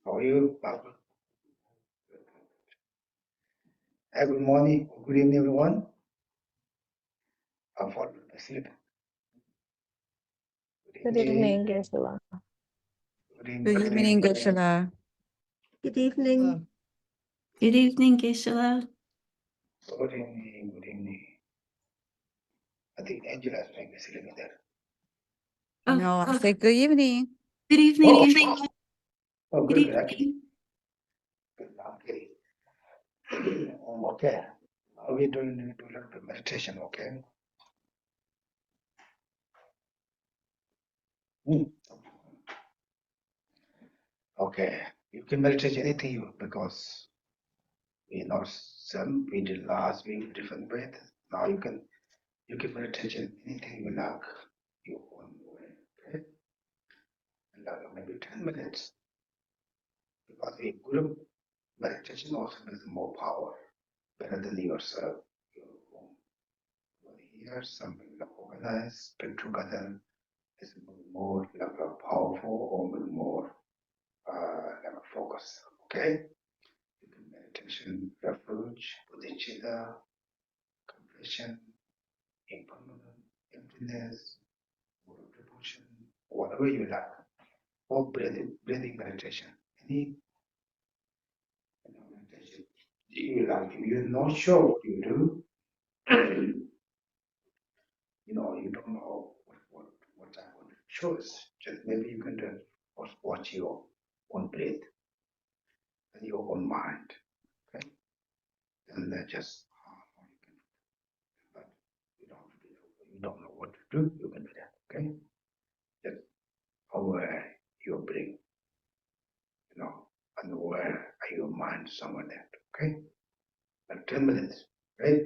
How are you, Barbara? Good morning, good evening, everyone. I'm falling asleep. Good evening, Geshe. Good evening, Geshe. Good evening. Good evening, Geshe. Good evening, good evening. I think Angela is trying to sleep in there. No, I said good evening. Good evening. Oh, Angela. oh Good good, okay. evening. Good, okay. Okay. Now we're doing a little bit of meditation, okay? Okay. You can meditate anything you because we know some we did last week different way. Now you can meditate anything you like. You own way, okay? And maybe 10 minutes. Because a group meditation also has more power, better than yourself. Here, something like organized, put together is more like a powerful or more like a focus. Okay? You can meditation, refuge, with each other, completion, impermanent, emptiness, devotion, whatever you like. Or breathing meditation. Any meditation you like. If you're not sure what you do, you don't know what type of choice. Just maybe you can just watch your own breath and your own mind. Okay? And then just but you don't know what to do, you can do that. Okay? Just aware your breath, and aware your mind somewhere there. Okay? Like 10 minutes, right?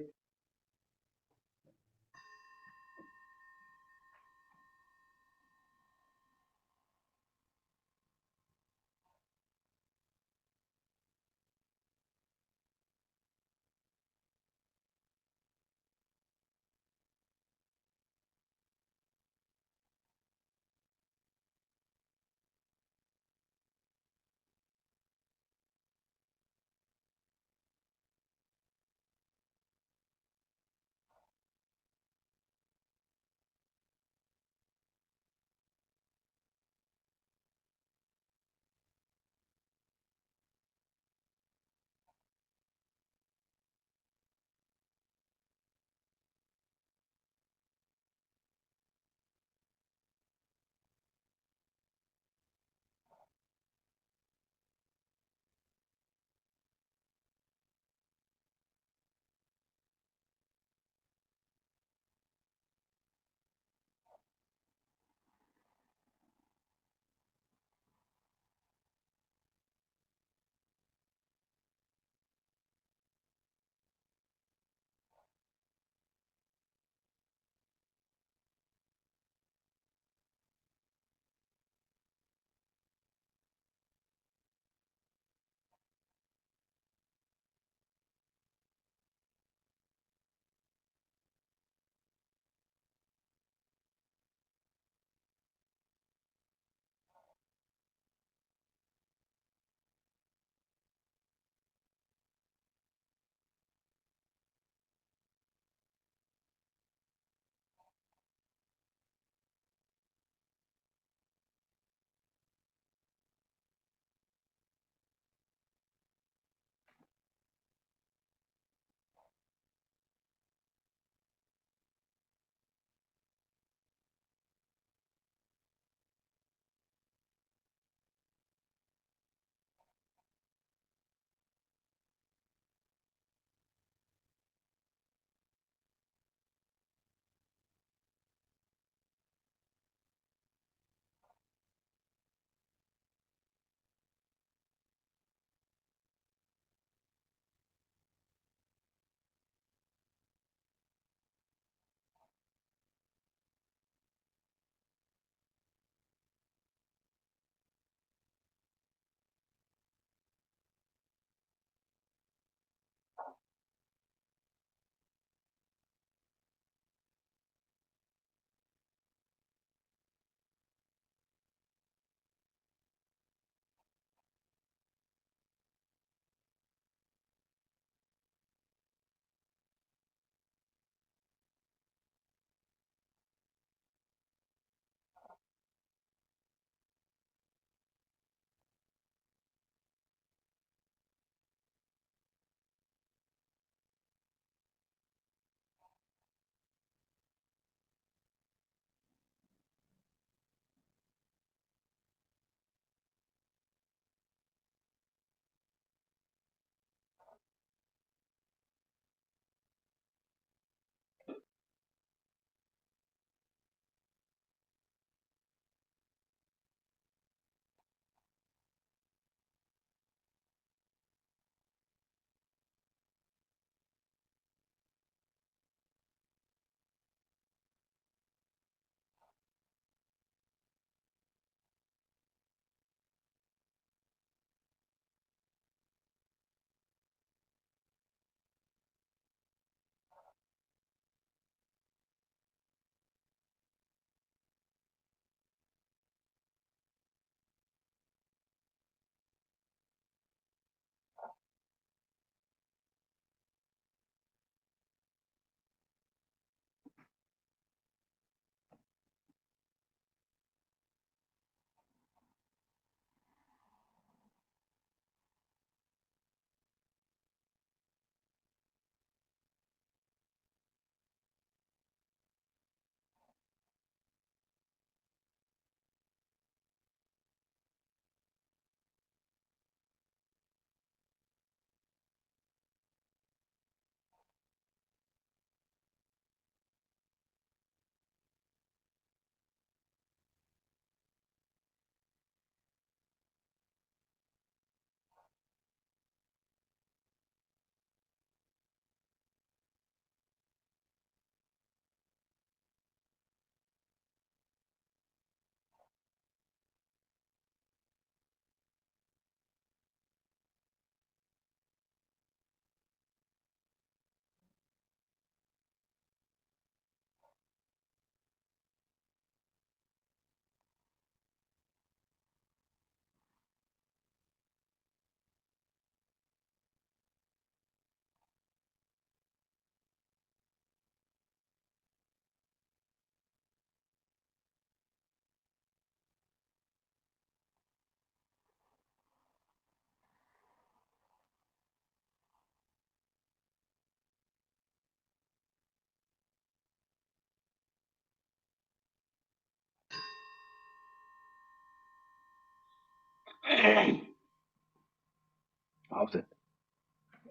How's it?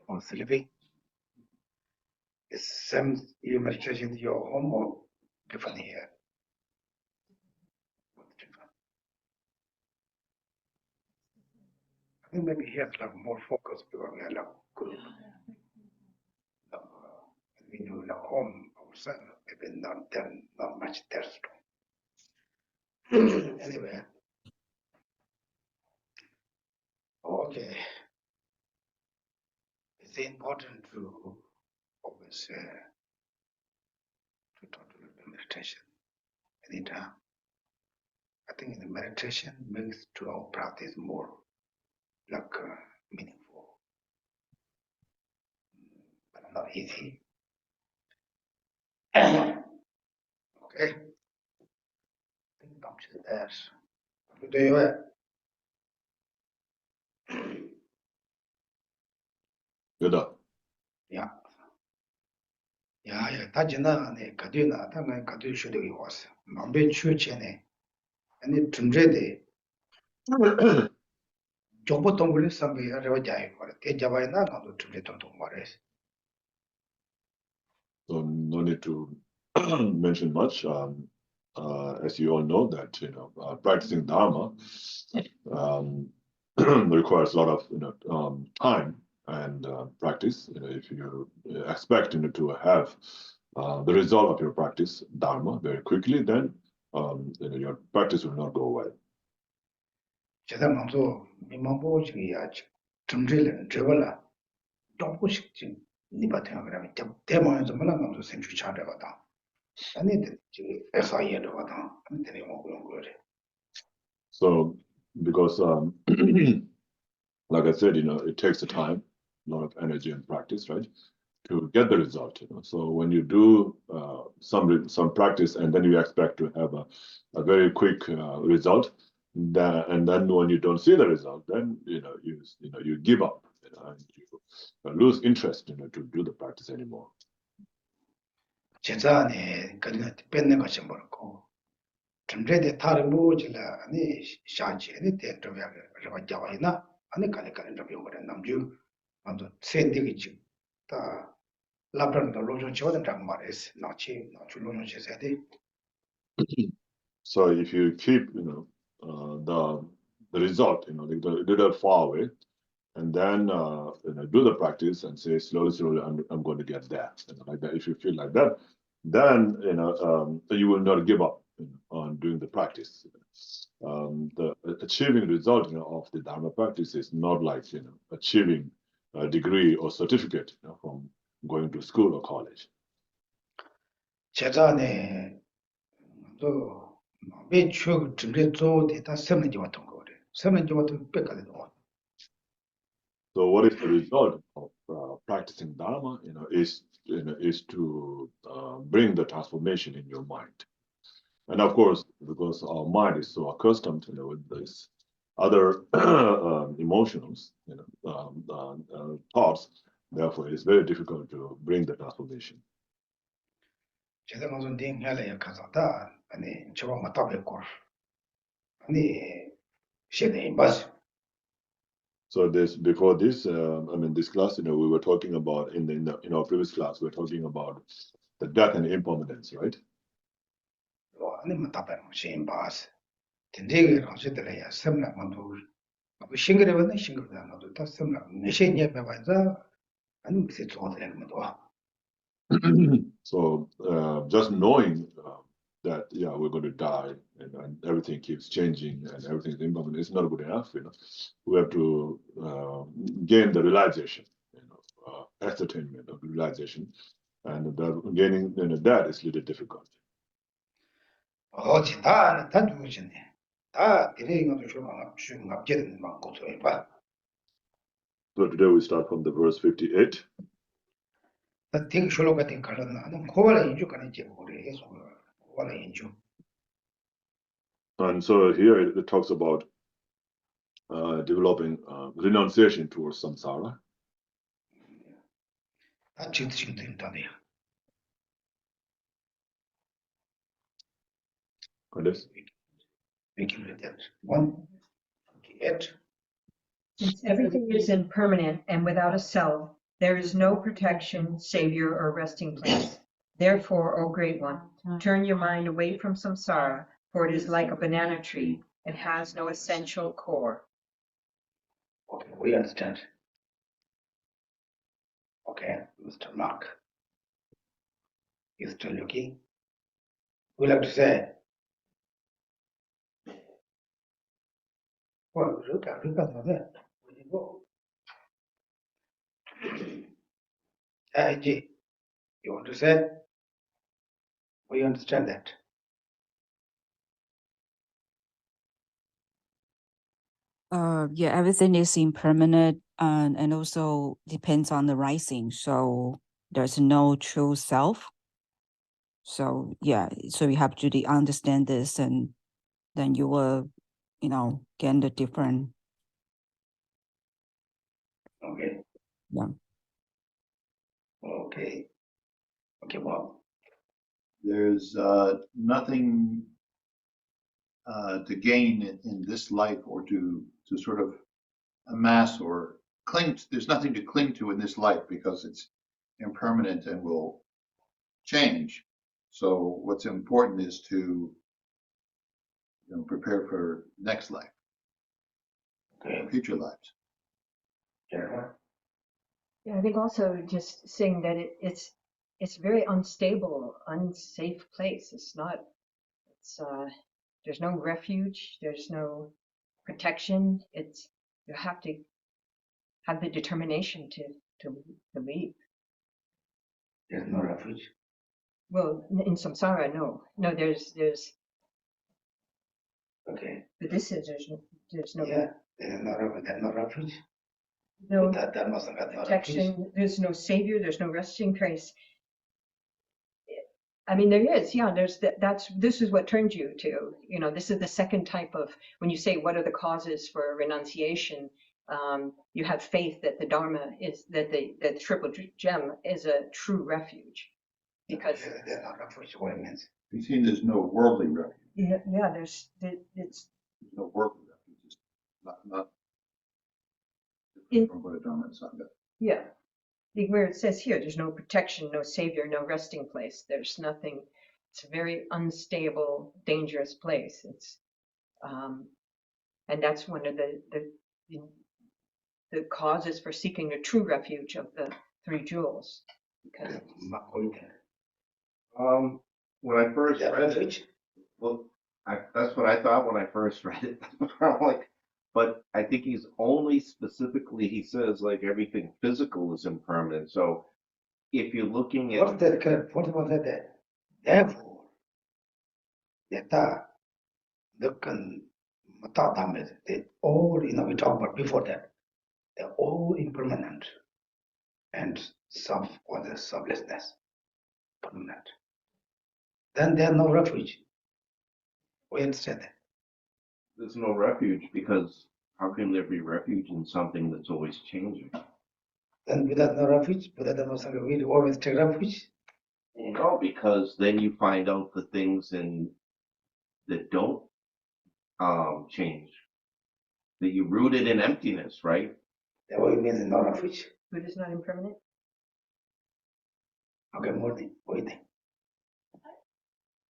Or sleeping? Is same you meditation in your home or different here? I think maybe here it's like more focus because we are like group. We do like home ourselves, maybe not much there strong. Anyway, okay. It's important to always to talk to the meditation anytime. I think the meditation makes to our practice more like meaningful, but not easy. Okay. I think I'm just there. Do you Good. Yeah. Yeah, 다지나 네 가디나 당연 가디 쇼되기 왔어. 남배 추체네. 아니 tum제데. 정보 동굴이 상게 하려 자이 거래. 대자바이나 나도 tum제 동동 말해. So no need to mention much. As you all know that practicing Dharma requires a lot of time and practice. If you expect to have the result of your practice Dharma very quickly, then your practice will not go well. 제가 먼저 미망보지야 tum제는 저거라. 조금씩 지금 니바테가 그러면 대만에서 말하면서 생주 차려가다. 아니 지금 SI에도 가다. 아니 되게 뭐 그런 거래. So because like I said, it takes a time, a lot of energy and practice, right, to get the result. So when you do some practice and then you expect to have a very quick result, and then when you don't see the result, then you give up, and you lose interest, to do the practice anymore. 제자네 그냥 뺏는 것이 뭐고. tum제데 다른 뭐지라 아니 샤지네 대도야 그래 자와이나 아니 갈래가는 좀 요거는 남주 먼저 센디기 다 라브란도 로존 지원은 장 말했어. 나치 로존 제세대. So if you keep, the result, a little far away, and then do the practice and say slowly, I'm going to get there, like that. If you feel like that, then you will not give up on doing the practice. The achieving result of the Dharma practice is not like achieving a degree or certificate from going to school or college. 제자네 또 매추 tum제 다 세면지 같은 거래. 세면지 같은 뺏가는 거. So what is the result of practicing Dharma? Is to bring the transformation in your mind. And of course, because our mind is so accustomed, with this other emotions, thoughts, therefore it's very difficult to bring the transformation. 제가 무슨 딩해래 가서다 아니 저거 맞다 뵙고 아니 시대에 맞. So before this, this class, we were talking about in our previous class, we were talking about the death and impermanence, right? 아니 맞다 뵙고 시인 바스. 된대게 가서들이야 섬나만도 그 싱그레는 싱그레다 나도 다 섬나 내신에 배워서 아니 무슨 좋아하는 것도. So just knowing that we're going to die and everything keeps changing and everything is impermanent is not good enough. We have to gain the realization, ascertainment of realization, and gaining that is a little difficult. 다 누구지네. 다 데리는 것도 좀 앞제는 막 고소해 봐. So today we start from the verse 58. 나 되게 쇼로 같은 걸은 나는 고발의 인주가는 이제 그래 계속 고발의 인주. And so here it talks about developing renunciation towards samsara. 다 지금 된다네요. And this, We can read that. 1, 8. Since everything is impermanent and without a self, there is no protection, savior, or resting place. Therefore, O Great One, turn your mind away from samsara, for it is like a banana tree and has no essential core. Okay, we understand. Okay, Mr. Mark. You still looking? We like to say. Well, look at that. Where you go? G, you want to say? We understand that. Yeah, everything is impermanent and also depends on the rising. So there's no true self. So yeah, so you have to understand this, and then you will, get the different. Okay. Yeah. Okay. Okay, Bob. There's nothing to gain in this life, or to sort of amass or cling to. There's nothing to cling to in this life because it's impermanent and will change. So what's important is to prepare for next life, Okay. future lives. Jennifer. Yeah, I think also just saying that it's very unstable, unsafe place. There's no refuge, there's no protection. You have to have the determination to leave. There's no refuge. Well, in samsara, no, there's Okay. but this is there's no Yeah, there's no refuge. no That must have got no refuge. protection. There's no savior. There's no resting place. I mean, there is, yeah. This is what turns you to. This is the second type of, when you say what are the causes for renunciation. You have faith that the Dharma is that the triple gem is a true refuge, because there's no refuge. What it means? He's saying there's no worldly refuge. yeah, it's There's no worldly refuge. It's not It- from Buddha Dharma and Sangha. yeah. Where it says here, there's no protection, no savior, no resting place. There's nothing. It's a very unstable, dangerous place. And that's one of the causes for seeking a true refuge of the three jewels. Because When I first Yeah, read it, refuge. well, that's what I thought when I first read it. I'm like, but I think he's only specifically, he says like everything physical is impermanent. So if you're looking at, What's that correct? What about that? Therefore, yata, dukkan, matadam, they all, we talked about before that. They're all impermanent. And self or the selflessness, permanent. Then there's no refuge. We understand that. there's no refuge, because how can there be refuge in something that's always changing? Then without no refuge, without no Sangha, we always take refuge. No, because then you find out the things that don't change, that you rooted in emptiness, right? That what it means no refuge. food is not impermanent. Okay, morning. What do you think?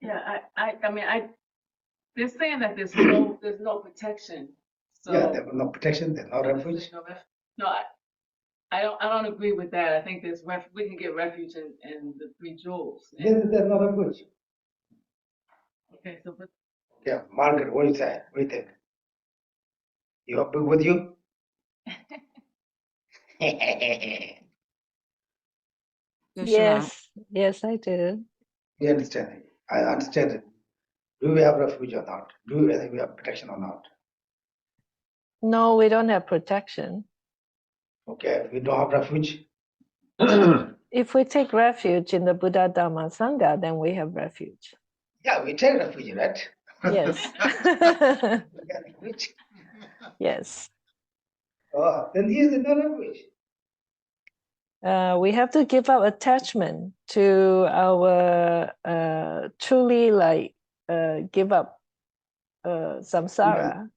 Yeah, I mean, they're saying that there's no protection. So Yeah, there was no protection, there's no refuge. No, I don't agree with that. I think we can get refuge in the three jewels. Then there's no refuge. Okay, so but Yeah, Margaret, what do you say? What do you think? You happy with you? Yes, I do. We understand it. I understand it. Do we have refuge or not? Do we think we have protection or not? No, we don't have protection. Okay, we don't have refuge. If we take refuge in the Buddha Dhamma Sangha, then we have refuge. Yeah, we take refuge, right? Yes. We got refuge. Yes. Oh, then here's the no refuge. We have to give up attachment to our truly give up samsara.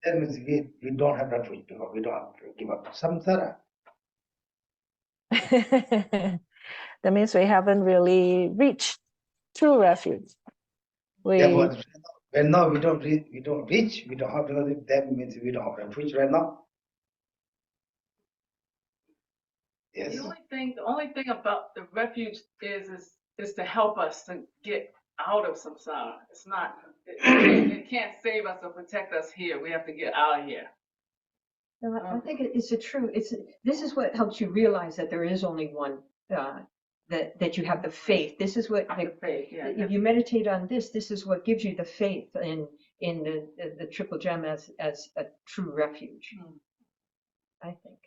That means we don't have refuge because we don't have to give up samsara. That means we haven't really reached true refuge. Therefore, when now we don't reach, we don't have refuge, that means we don't have refuge right now. Yes. The only thing about the refuge is to help us to get out of samsara. It's not, it can't save us or protect us here. We have to get out of here. No, I think it's a true, this is what helps you realize that there is only one, that you have the faith. This is what, The faith, yeah. if you meditate on this is what gives you the faith in the triple gem as a true refuge, I think.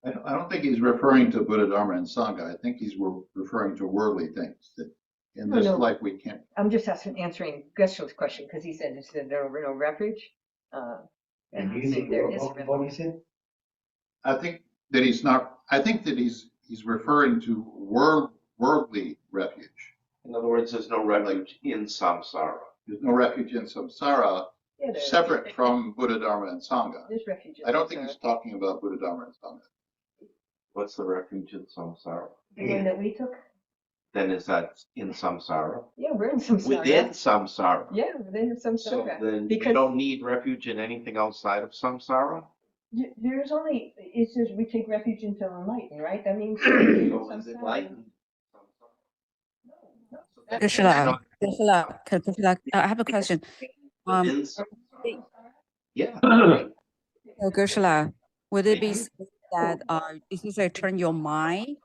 I don't think he's referring to Buddha, Dharma, and Sangha. I think he's referring to worldly things that in this life we can't. I'm just answering Geshe's question because he said there are no refuge. And you think what he said? I think that he's not. I think that he's referring to worldly refuge. In other words, there's no refuge in samsara. There's no refuge in samsara separate from Buddha, Dharma, and Sangha. There's refuge in I don't think samsara. he's talking about Buddha, Dharma, and Sangha. What's the refuge in samsara? The one that we took? Then is that in samsara? Yeah, we're in samsara. Within samsara. Yeah, within So samsara. then Because you don't need refuge in anything outside of samsara? there's only, it says we take refuge into enlightenment, right? That means So is enlightened? Kurukulla, Kurukulla, I have a question. Within samsara? Yeah. So Kurukulla, would it be said that if you say turn your mind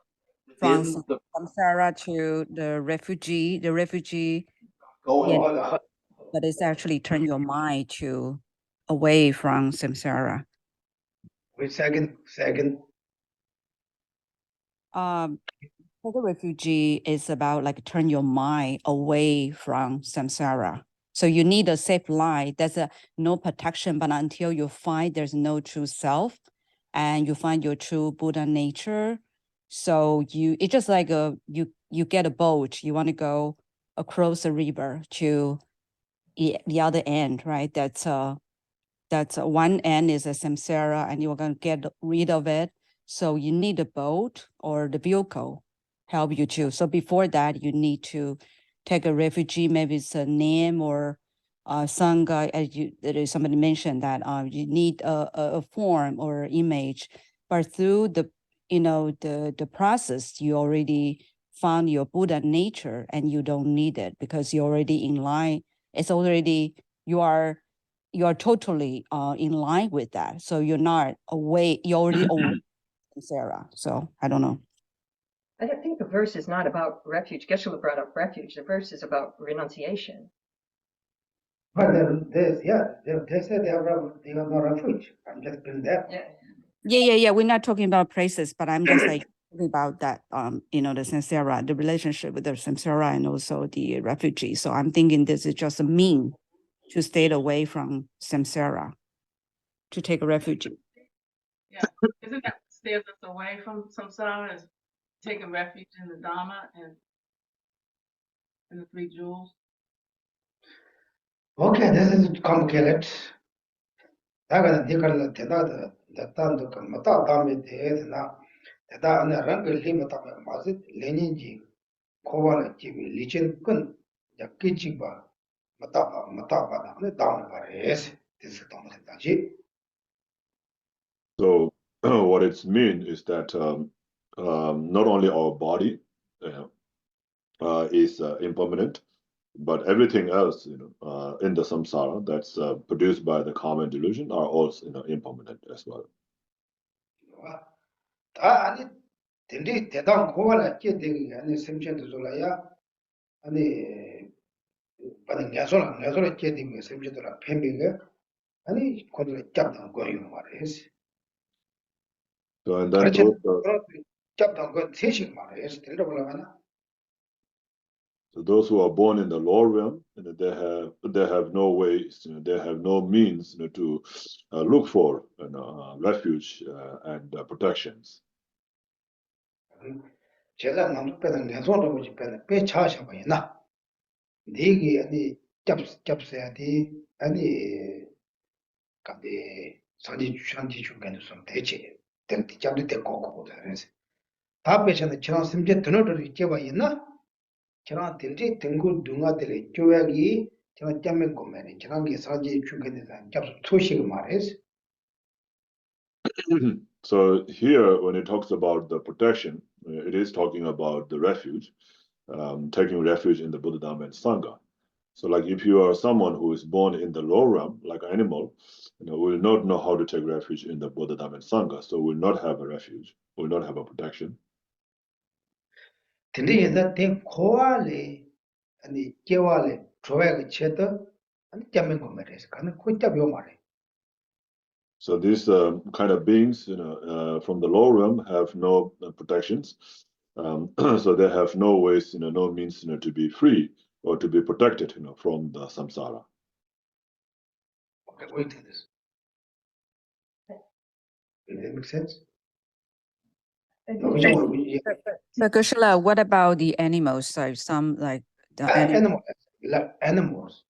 from Within the samsara to the refugee, go ahead. yeah, but it's actually turn your mind to away from samsara. Wait, second. For the refugee is about like turn your mind away from samsara. So you need a safe line. There's no protection, but until you find there's no true self and you find your true Buddha nature. So it's just like you get a boat, you want to go across the river to the other end, right? That's one end is a samsara and you're going to get rid of it. So you need a boat or the vehicle help you too. So before that, you need to take a refugee, maybe it's a name or sangha, as somebody mentioned that you need a form or image, but through the process, you already found your Buddha nature and you don't need it because you're already in line. It's already, you are totally in line with that. So you're not away, you're already away from Sarah. So I don't know. I don't think the verse is not about refuge. Geshe brought up refuge. The verse is about renunciation. But they said they have no refuge. I'm just been there. Yeah. We're not talking about places, but I'm just like talking about that, the samsara, the relationship with the samsara and also the refugee. So I'm thinking this is just a mean to stay away from samsara, to take a refuge. Yeah, isn't that what steers us away from samsara, is taking refuge in the Dharma and in the three jewels? Okay, this is complicated. 다가 네가 대다다 대단도 그 맞다 다음에 대해서나 대다 안에 랑글 리마다 맞지 레닌지 코바는 집이 리친 끈 약기지 봐 맞다 봐 안에 다음에 말해서 this 동생다지. So what it's mean is that not only our body is impermanent, but everything else, in the samsara that's produced by the karma and delusion are also, impermanent as well. 다 아니 근데 대단 코바는 깨되기 아니 심전도 졸아야 아니 받은 야소라 깨되기 심전도라 팬비가 아니 거기를 잡는 거예요 말해서. So and then so those who are born in the lower realm, they have no ways, they have no means, to look for refuge and protections. 제가 남편은 내손으로 보지 배 차셔 보이나. 네게 아니 잡어야 돼. 아니 근데 사지 주산지 중간에 좀 대체 될 잡을 때 거고 그래서 답에서는 저런 심지 드너를 있게봐 있나 저런 들지 등고 누가들 교약이 저런 짬면 거면 저런 게 사지 중간에 잡수 소식을 말해서 So here, when it talks about the protection, it is talking about the refuge, taking refuge in the Buddha, Dhamma, and Sangha. So, like if you are someone who is born in the lower realm, like an animal, will not know how to take refuge in the Buddha, Dhamma, and Sangha, so will not have a refuge, will not have a protection. 근데 얘가 대 고알에 아니 개와래 조약을 쳤다 아니 짬면 거 말해서 가는 코이다 요 말해. So these kind of beings, from the lower realm have no protections. So they have no ways, no means, to be free or to be protected, from the samsara. Okay, wait till this. Does that make sense? So Kurukulla, what about the animals? So some like the Animals.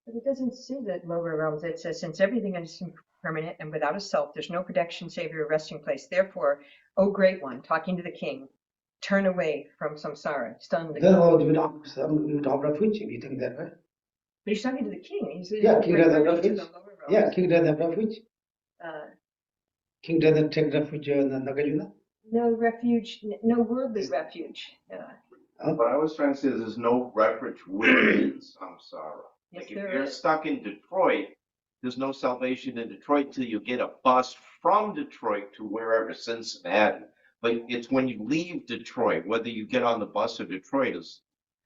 But it doesn't say that lower realms. It says, since everything is impermanent and without a self, there's no protection, savior, or resting place. Therefore, O great one, talking to the king, turn away from samsara. Stun the Then king. all we don't refuge, you think that way? But he's talking to the king. He says, Yeah, king doesn't referring to refuge. the lower realms. Yeah, king doesn't refuge. King Uh, doesn't take refuge in Nagarjuna. no refuge, no worldly refuge. What I was trying to say is there's no refuge within samsara. Yes, Like if there you're is. stuck in Detroit, there's no salvation in Detroit till you get a bus from Detroit to wherever, Cincinnati. But it's when you leave Detroit, whether you get on the bus or Detroit is.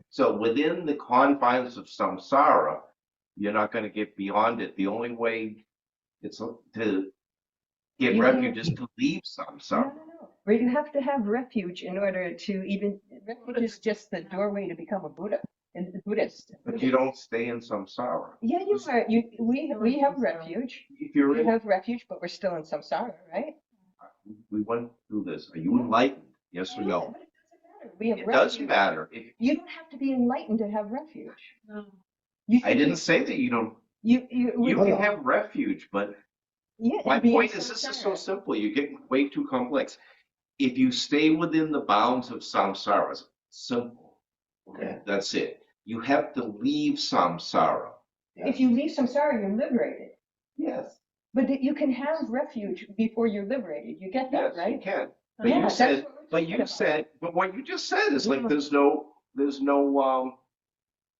So within the confines of samsara, you're not going to get beyond it. The only way it's to get You refuge can't- is to leave samsara. No. Where you have to have refuge in order to even, refuge is just the doorway to become a Buddha and Buddhist. But you don't stay in samsara. Yeah, you are. We have refuge. If you're We in, have refuge, but we're still in samsara, right? we went through this. Are you enlightened? Yes or Yeah, no? but it doesn't matter. We have It refuge. doesn't matter. If You don't have to be enlightened to have refuge. No. You I can didn't be- say that you don't. You You can have refuge, but yeah, my be in point is this is so samsara. simple. You're getting way too complex. If you stay within the bounds of samsara, it's simple. Okay. That's it. You have to leave samsara. If you leave samsara, you're liberated. Yes. But you can have refuge before you're liberated. You get that, Yes, right? you can. But Yeah, you that's said, what we're but talking you about. said, but what you just said is like Yeah. there's no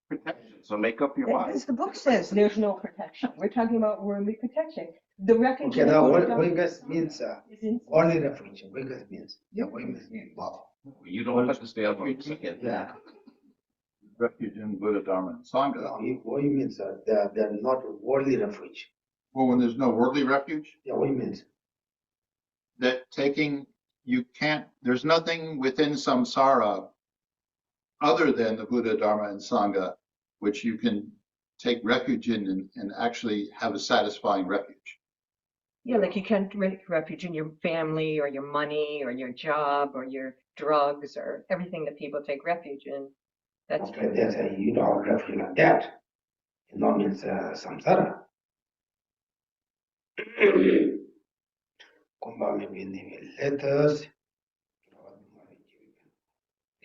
protection. So make up your mind. As the book says, there's no protection. We're talking about worldly protection. The refuge Okay, in the now Buddha what you Dhamma guys means is in only refuge. What you guys means? Yeah, what you mean? Wow. You don't understand what I'm saying. Yeah. Refuge in Buddha, Dharma, and Sangha. What you means? They're not worldly refuge. Well, when there's no worldly refuge, Yeah, what you means? that you can't, there's nothing within samsara other than the Buddha, Dharma, and Sangha, which you can take refuge in and actually have a satisfying refuge. Yeah, like you can't take refuge in your family or your money or your job or your drugs or everything that people take refuge in. That's Okay, that's you don't have refuge like that. It not means samsara. Kumbhame bini letters.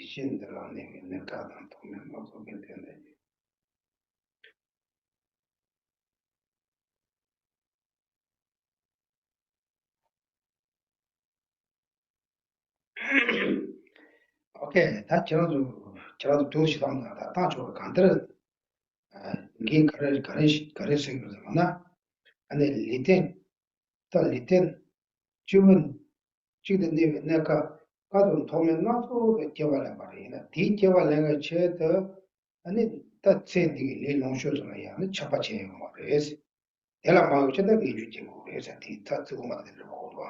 Ishindra nemi nekadan tomen mozo gentende. Okay, 다 저도 도시 담다 다 저거 간들 긴 가르치거나 아니 리텐 또 리텐 주문 지금 내가 가도 도면 나도 개발해 말이야. 뒤 개발해가 쳐도 아니 다 체디 리롱쇼잖아요. 아니 잡아채요 말이야. 내가 막 저도 이주지고 그래서 뒤다 쓰고 말들 보고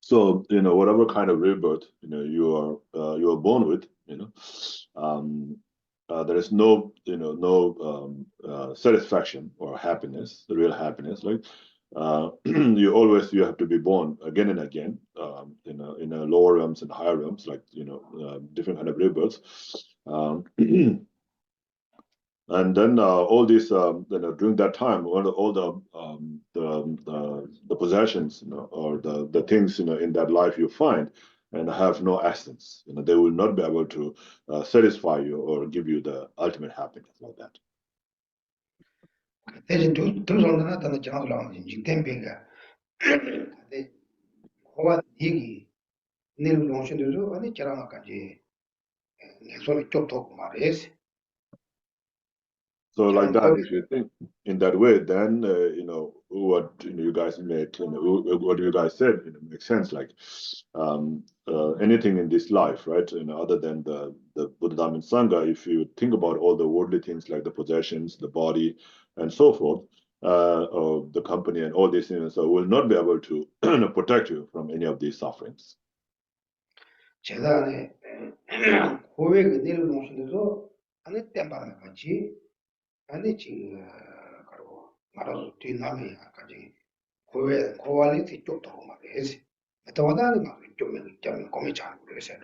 So, whatever kind of rebirth, you are born with, there is no, satisfaction or happiness, the real happiness. Like you have to be born again and again, in a lower realms and higher realms, like different kind of rebirths. And then all this, during that time, all the possessions, or the things, in that life you find, and have no essence. They will not be able to satisfy you or give you the ultimate happiness like that. 대신 두 손으로 나타나 지나가려고 진행되니까 근데 그와 얘기 내일 오신들도 아니 저랑까지 내 소리 쫓고 말해서 So like that, if you think in that way, then what you guys made, what you guys said, makes sense. Like anything in this life, right? Other than the Buddha Dhamma and Sangha, if you think about all the worldly things like the possessions, the body, and so forth, or the company and all these things, so will not be able to protect you from any of these sufferings. 재단에 고액 내일 오신들도 아니 땜바는 같이 아니 지금 그리고 말아서 뒤남에까지 고알리티 쫓고 말해서 어떠하다는 말 좀 고민 잘 그러세요.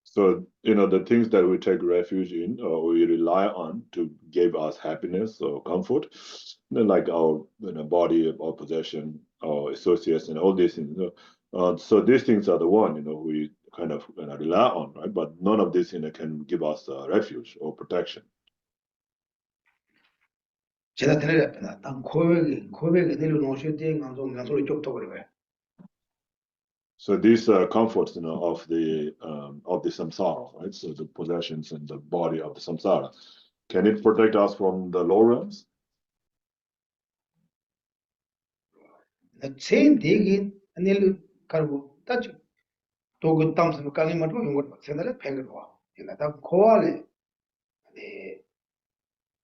So, the things that we take refuge in or we rely on to give us happiness or comfort, like our body, our possession, our associates, and all these things. So these things are the one, we kind of rely on, right? But none of this, can give us refuge or protection. 제가 들으랬구나. 딱 고백이 내려놓으실 때 방송 나 소리 쫓고 그래요. So these comforts, of the samsara, right? So the possessions and the body of the samsara, can it protect us from the low realms? 제일 되게 내일 가고 따지 도구 땀스 깔리면 좀 이거 생각을 팽거 와. 내가 고알에 네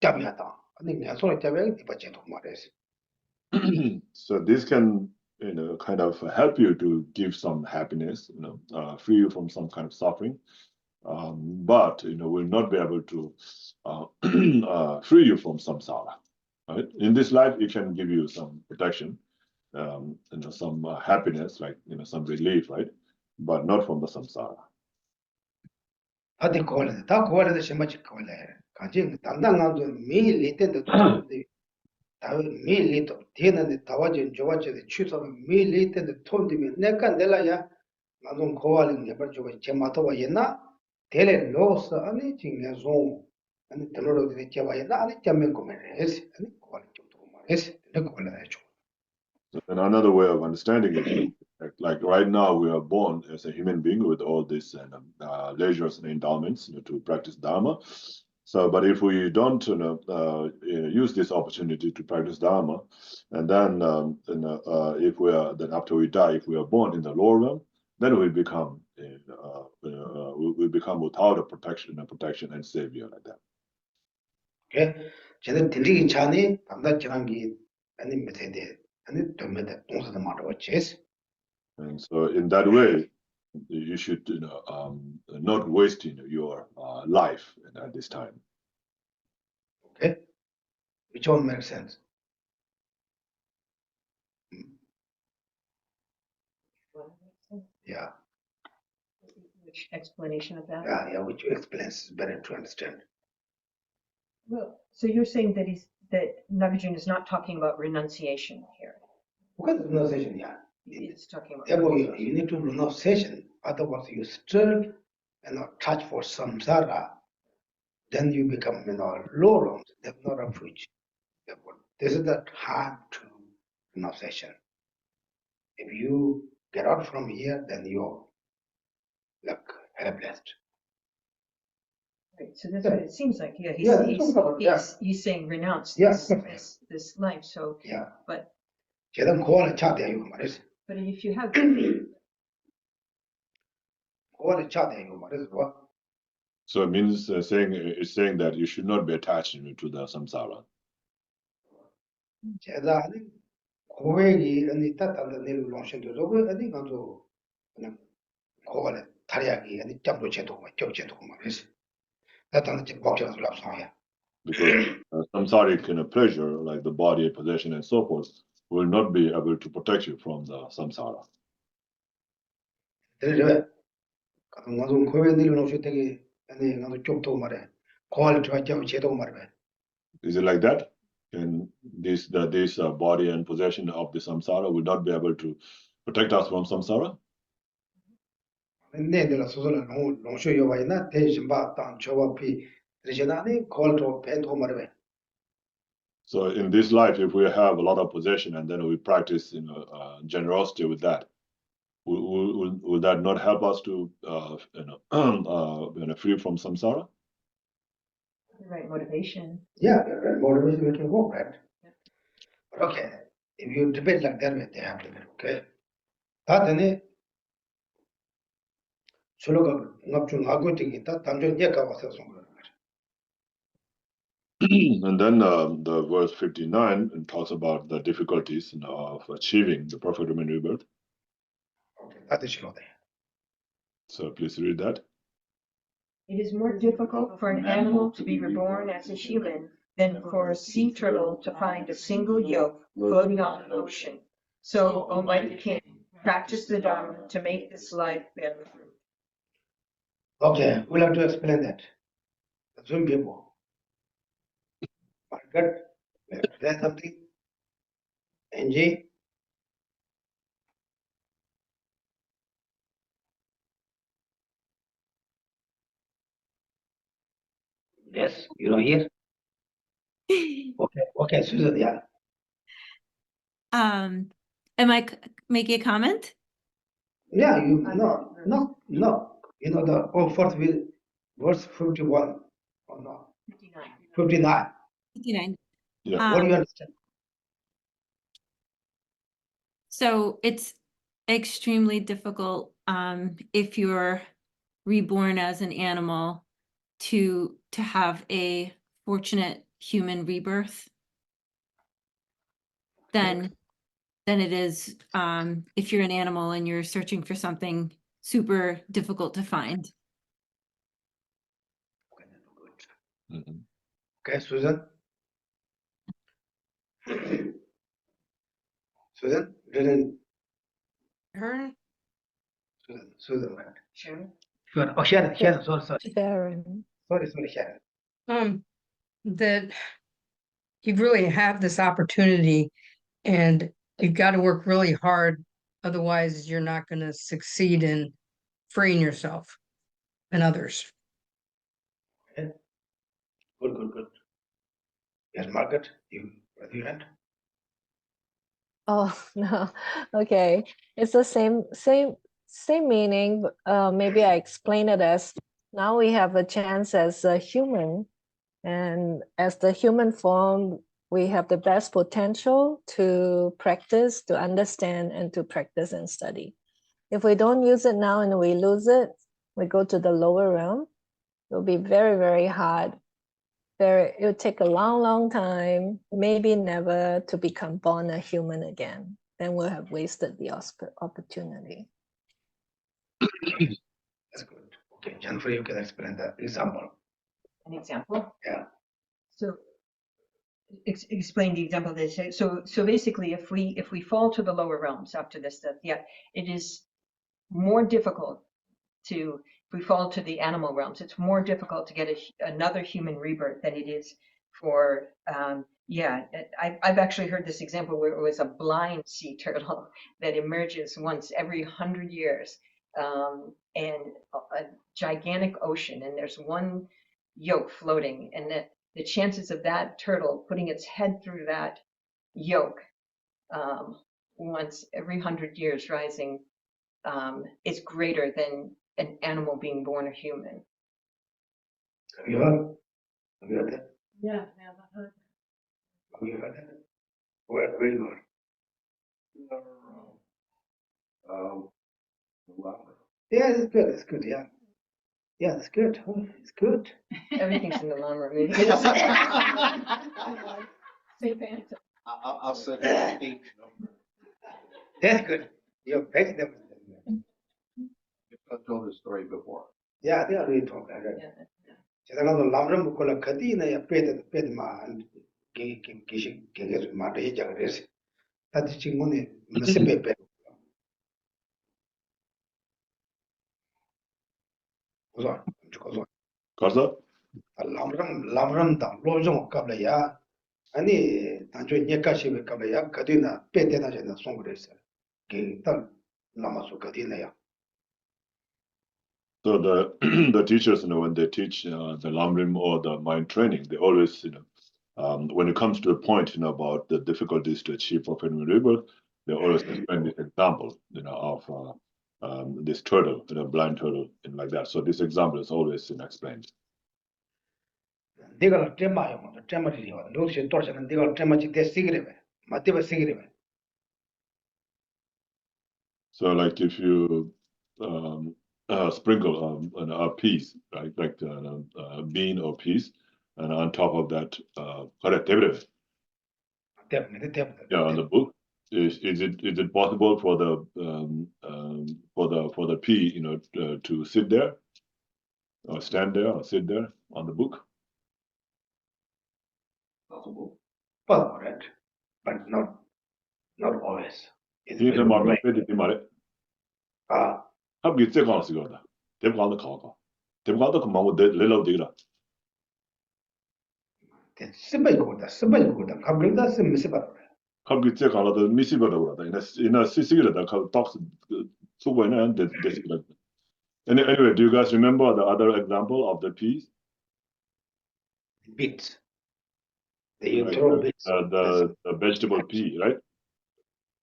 잡이었다. 아니 내가 소리 잡아야 뒤받쳐 말했어. So this can, kind of help you to give some happiness, free you from some kind of suffering, but will not be able to free you from samsara. Right? In this life, it can give you some protection, some happiness, like some relief, right? But not from the samsara. 다들 고알에 다 고알에서 심하지 고알에 같이 당당한 좀 매일 이때도 다 매일 이때 되는데 다와진 좋아지는 취소 매일 이때도 톤되면 내가 내라야 나도 고알에 내버 주고 제마토와 있나 대래 로스 아니 진행소 아니 들어도 되게 제와야 아니 잠면 고면해서 아니 고알에 좀 말해서 내가 고알에 줘. And another way of understanding it, like right now we are born as a human being with all these leisures and endowments to practice Dharma. So, but if we don't use this opportunity to practice Dharma, and then then after we die, if we are born in the lower realm, then we become without a protection and savior like that. Okay, 제가 들리기 전에 담당 지난기 아니 메세데 아니 도메데 동사도 말하고 제스. And so, in that way, you should not waste your life at this time. Okay, which one makes sense? Yeah, Which explanation of that? yeah, which explains better to understand. Well, so you're saying that Nagarjuna is not talking about renunciation here. Because renunciation, yeah. It's talking about. Therefore, you need to renunciation. Otherwise, you still touch for samsara. Then you become low realms. That's not a refuge. Therefore, this is the hard to renunciation. If you get out from here, then you're like very blessed. Right, so that's what it seems like. Yeah, Yeah, he's saying renounce Yeah, this life. So, yeah. but 제가 고안을 차대야 이거 말이지. but if you have 고안을 차대야 이거 말이지. 뭐? So it means saying that you should not be attached to the samsara. 제가 아니 고액이 아니 따뜻한 내를 놓으신도 저거 아니 가서 그냥 고안을 타리하기 아니 잡고 제도 겹제도 말이지. 따뜻한 집 복잡해서 lap상이야. Because samsaric pleasure, like the body, possession, and so forth, will not be able to protect you from the samsara. 그래서 가서 고액 내를 놓으실 때기 아니 가서 좁다고 말해. call to a jam cheto marbe. Is it like that? And this body and possession of the samsara will not be able to protect us from samsara? Ne de la sosola long show yo na te jimba tan chowa pi rejanani call to pen to marbe. So in this life, if we have a lot of possession and then we practice generosity with that, will that not help us to free from samsara? The right motivation. Yeah, motivation we can go, right? But okay, if you debate like that, they have to be okay. That any solo ngapchu ngago tiki ta tamjo ye ka wasa song. And then the verse 59 talks about the difficulties of achieving the perfect human rebirth. Okay, that is sure. So please read that. It is more difficult for an animal to be reborn as a human than for a sea turtle to find a single yoke floating on an ocean. So, Almighty King, practice the Dharma to make this life bear fruit. Okay, we'll have to explain that. Zoom people. Margaret, there's something. NG. Yes, you don't hear? Okay, Susan, yeah. Am I making a comment? Yeah, no. You know the fourth will verse 51 or no? 59. 59. Yeah. What do you understand? So it's extremely difficult if you're reborn as an animal to have a fortunate human rebirth than it is if you're an animal and you're searching for something super difficult to find. Mhm. Okay, Susan. Susan, didn't Her Susan. Sharon? Sure. Oh, Sharon, sorry. Sharon. Sorry, Sharon. That you really have this opportunity and you've got to work really hard. Otherwise, you're not going to succeed in freeing yourself and others. Okay. Good. Yes, Margaret, you raise your hand. Oh no, okay. It's the same meaning. Maybe I explain it as now we have a chance as a human, and as the human form, we have the best potential to practice, to understand, and to practice and study. If we don't use it now and we lose it, we go to the lower realm. It'll be very, very hard. It'll take a long time, maybe never, to become born a human again. Then we'll have wasted the opportunity. That's good. Okay, Jennifer, you can explain that example. An example? Yeah. So explain the example they say. So basically, if we fall to the lower realms after this stuff, yeah, it is more difficult to, if we fall to the animal realms, it's more difficult to get another human rebirth than it is for, I've actually heard this example where it was a blind sea turtle that emerges once every 100 years, and a gigantic ocean, and there's one yoke floating, and the chances of that turtle putting its head through that yoke once every 100 years rising is greater than an animal being born a human. Have you heard that? Yeah, I've heard. Have you heard that? Where you going? Yeah, it's good, yeah. Yeah, it's good. Oh, it's good. Everything's in the llama. Say Phantom. I'll send you a page number. That's good. You're paying them. I've told this story before. Yeah, I think I already talked about it. Yeah. Just another lamram bukola kati na ya ped ma and kishi ma de jagres. Tadi chingone masipe pe. Ozon. Karsa? 람람 당 로종 갑래야 아니 단조 녀가시베 갑래야 거디나 빼대나잖아 송그랬어 그딱 남아서 거디나야. So the the teachers, when they teach the lamrim or the mind training, they always, when it comes to the point, about the difficulties to achieve profitable rebirth, they always explain this example, of this turtle, blind turtle, and like that. So this example is always explained. 네가 때마요 뭐 때마리요 노시 돌잖아 네가 때마치 대 시그레베 맞대바 시그레베. So like if you sprinkle a piece, right, like a bean or piece, and on top of that, yeah, on the book, is it possible for the pea, to sit there, or stand there, or sit there on the book? possible, but not always. It's 이게 very 말로 rare. 빼지 말에. 아, 합기 째 가서 이거다. 대부가도 가가. 대부가도 금방 뭐 내려도 되라. 스바이고다 가브르다 스미스바. 합기 째 가라도 미시버다 그러다. 이나 시시기라다 가 딱 수고에는 되시기라. Anyway, do you guys remember the other example of the peas? Beets. They Right, throw beets. the vegetable pea, right?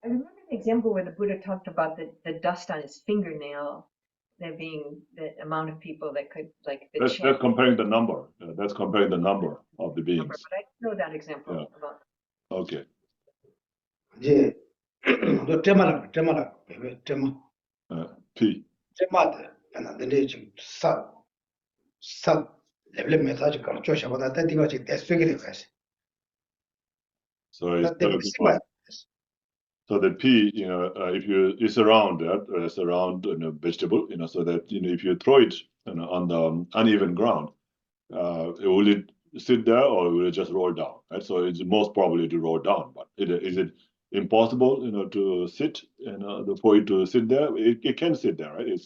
I remember the example where the Buddha talked about the dust on his fingernail, there being the amount of people that could like the That's comparing the number. That's comparing the number of the beings. But I know that example Yeah. about. Okay. 이제 너 테마라 테마 P. 테마데 나한테 지금 사 레벨 메시지 가르쳐 셔보다 때가 지금 대수기를 가시. So so the pea, if you surround that, surround vegetable, so that if you throw it on the uneven ground, will it sit there or will it just roll down? Right. So it's most probably to roll down. But is it impossible, to sit, for it to sit there? It can sit there, right?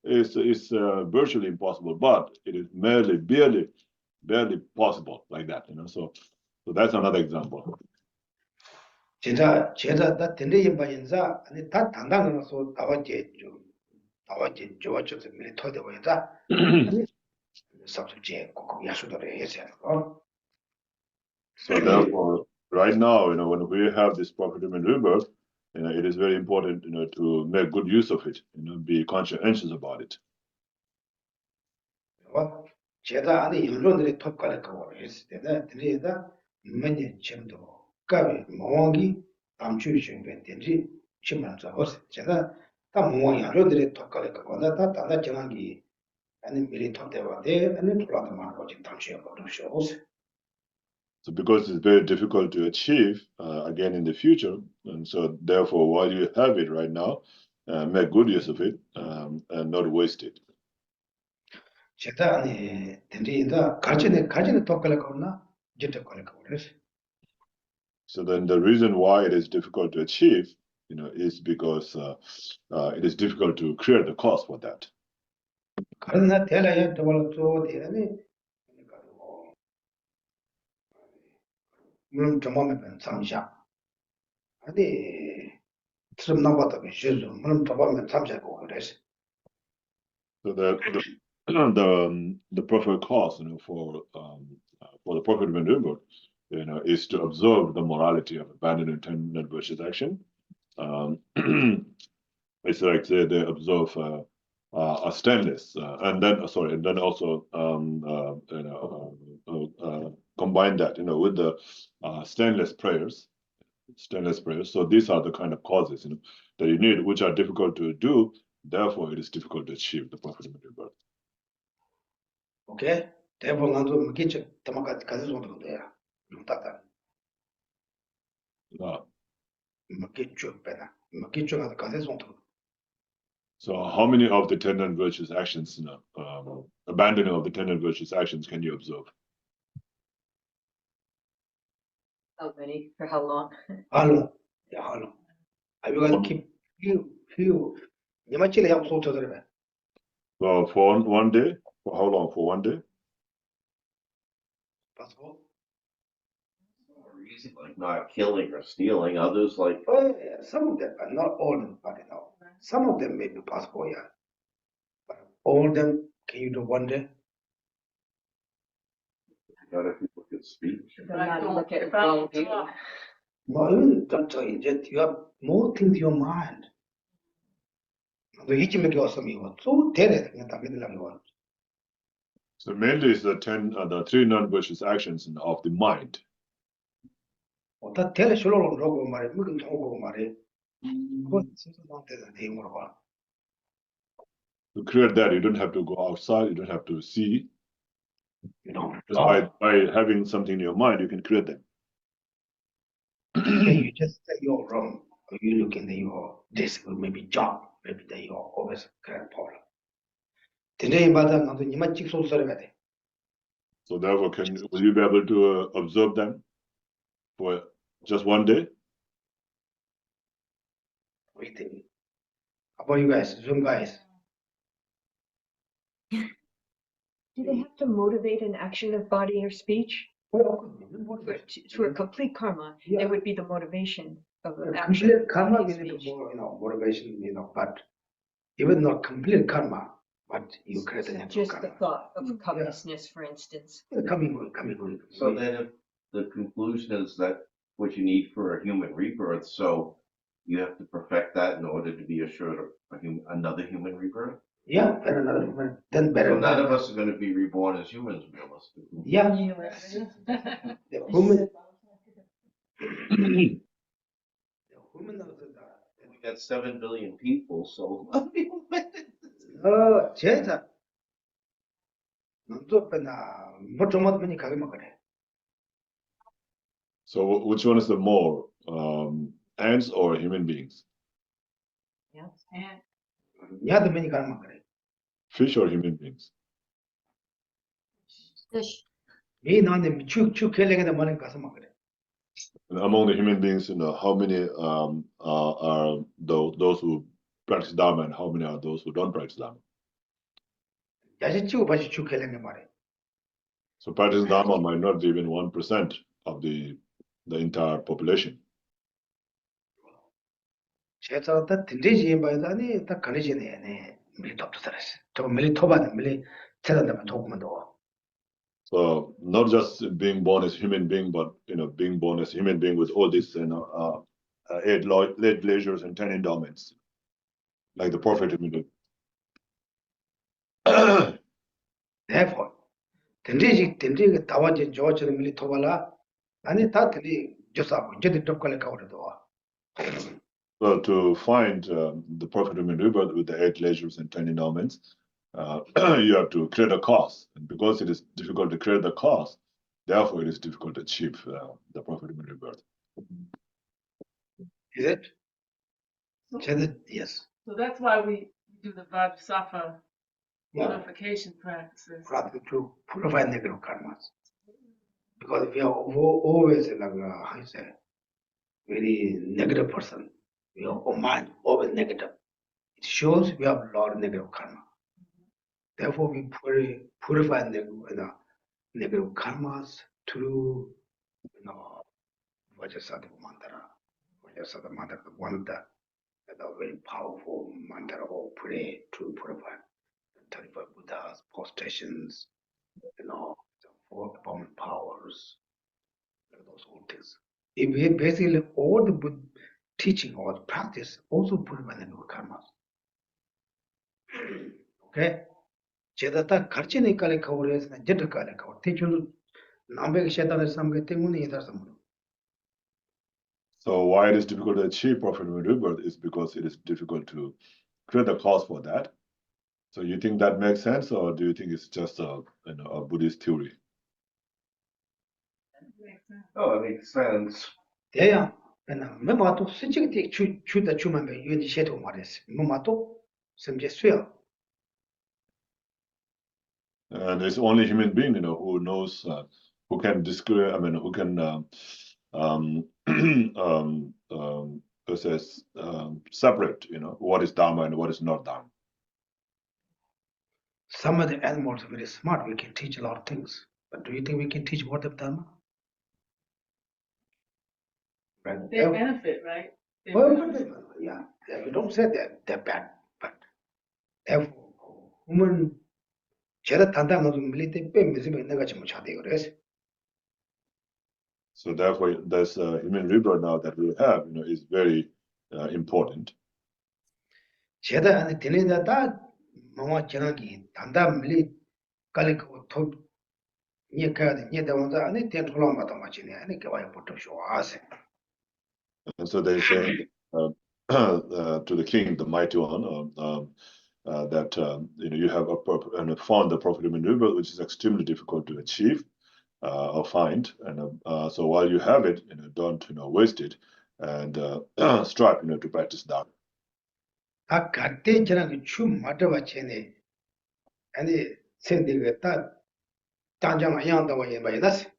It's virtually impossible, but it is barely possible like that. So that's another example. 제가 다 된대 임바인자 아니 다 당당해서 나와지 좋아져서 미리 터대 보인다. subject 꼭 야수들에 해서. So therefore, right now, when we have this profitable rebirth, it is very important, to make good use of it, be conscientious about it. 제가 안에 연론들이 톱가를 거고 했을 때는 드리다 몇년 전도 가비 몽이 암추 준비된지 심만서 없어. 제가 다 몽이 연론들이 톱가를 거고 다 다다 정한기 아니 미리 톱대와데 아니 돌아도 말고 지금 당시에 버르셔 오세. So because it's very difficult to achieve again in the future, and so therefore while you have it right now, make good use of it and not waste it. 제가 아니 드리다 가진에 톱가를 거나 제때 거를 거고 그래서. So then the reason why it is difficult to achieve, is because it is difficult to create the cause for that. 그러나 대라야 저걸로 되니 물론 정말면 참자. 아니 좀 나봤다 비셔서 물론 정말면 참자고 그래서. So the proper cause, for the profit of rebirth, is to observe the morality of abandoning tendency versus action. It's like they observe a stainless, and then also combine that, with the stainless prayers. So these are the kind of causes, that you need, which are difficult to do. Therefore, it is difficult to achieve the profit of rebirth. 오케이. 대부분 안도 먹기죠. 도망가 가서 정도 돼야. 따다. 먹기죠 빼나. 먹기죠 가서 정도. So how many of the 10 non-virtuous actions, abandoning of the 10 non-virtuous actions can you observe? How many? For how long? How long? Yeah, how long? I will keep few. You might have so to the. Well, for one day. For how long? For one day? easy, like not killing or stealing. Others like Oh, yeah, some of them, but not all of them, but some of them may be possible, yeah. But all of them, can you do one day? not if you look at speech. If I don't talk, No, even don't tell you, just you have more things in your mind. The each make awesome you want. So tell it, you want. So mainly it's the three non-vicious actions of the mind. That tell us, Sholo, Rogo Mare, we can talk over Mare. What is the name of one? To create that, you don't have to go outside, you don't have to see. You know, Just by having something in your mind, you can create them. you just say you're wrong, or you look in your this maybe job, maybe that you're always create problem. Today, madam, you might take so sorry. So therefore, will you be able to observe them for just one day? Waiting. How about you guys, Zoom guys? Do they have to motivate an action of body or speech? For a complete karma, Yeah. it would be the motivation of an action. Complete of karma, body we or need speech. more, motivation, but even not complete karma, but you create So a just karma. the thought of covetousness, for instance. Coming. So then if the conclusion is that what you need for a human rebirth, so you have to perfect that in order to be assured of another human rebirth? Yeah, better another, then better. So none of us are going to be reborn as humans, realistically. Yeah. The human. We got 7 billion people, so. 제자. 또 빼나 뭐 좀만 많이 가게 먹으래. So which one is the more, ants or human beings? and 야도 많이 가게 먹으래. Fish or human beings? 이 나한테 축축 켈랭에다 많이 가서 먹으래. And among the human beings, how many are those who practice Dharma and how many are those who don't practice Dharma? 야시 치고 다시 축 켈랭에 말해. So practice Dharma might not be even 1% of the entire population. 제자한테 든지지 봐야다니 딱 가르치네. 밀리 톱도 살았어. 저 밀리 톱아는 밀리 제자한테만 도구만 더. So not just being born as a human being, but being born as a human being with all these 8 pleasures and 10 endowments, like the Prophet admitted. Therefore, 든지 다와지 조어처럼 밀리 톱알라. 아니 다 든지 조사고 이제 톱갈래 가오래도. So to find the Prophet rebirth with the 8 pleasures and 10 endowments, you have to create a cause. And because it is difficult to create the cause, therefore it is difficult to achieve the Prophet rebirth. Is it? Yes. so that's why we do the Vajrasattva Yeah. purification practices. Practice to purify negative karmas. Because we are always like, how you say, very negative person. We are mind always negative. It shows we have a lot of negative karma. Therefore, we purify negative karmas through, Vajrasattva mantra. Vajrasattva mantra is one of the very powerful mantra or pray to purify. 35 Buddhas, postations, the 4 abominable powers, those whole things. It basically all the Buddha teaching or the practice also purify the karmas. Okay? 제다다 가르치는 깔에 가오래서 제들 깔에 가오. 대충 남백이 셰다를 삼게 때문에 이다서. So why it is difficult to achieve Prophet rebirth is because it is difficult to create a cause for that. So you think that makes sense, or do you think it's just a Buddhist theory? Oh, it makes sense. 대야. 뭐마도 솔직히 주다 주만 유니 셰도 말했어. 뭐마도 섬제 수요. And it's only human being, who knows, who can describe, who can separate, what is Dharma and what is not Dharma. Some of the animals are very smart. We can teach a lot of things. But do you think we can teach more of Dharma? Right? They benefit, right? They Well, benefit. yeah, we don't say that they're bad, but if woman 제가 단단한 좀 밀리때 빼면서 내가 좀 차대요 그래서 So therefore, this human rebirth now that we have, is very important. 제가 안에 되는다 뭐가 저기 단단 밀리 깔고 톱 니가 니가 먼저 안에 텐트로 맞다 맞지네 아니 그거야 보통 좋아하세. And so they say to the king, the mighty one, that you have found the perfect human rebirth, which is extremely difficult to achieve or find. And so while you have it, don't waste it and strive to practice that. 다 갈때 저랑 춤 맞아 봤지네. 아니 생들겠다 단장 양다고 해봐야지.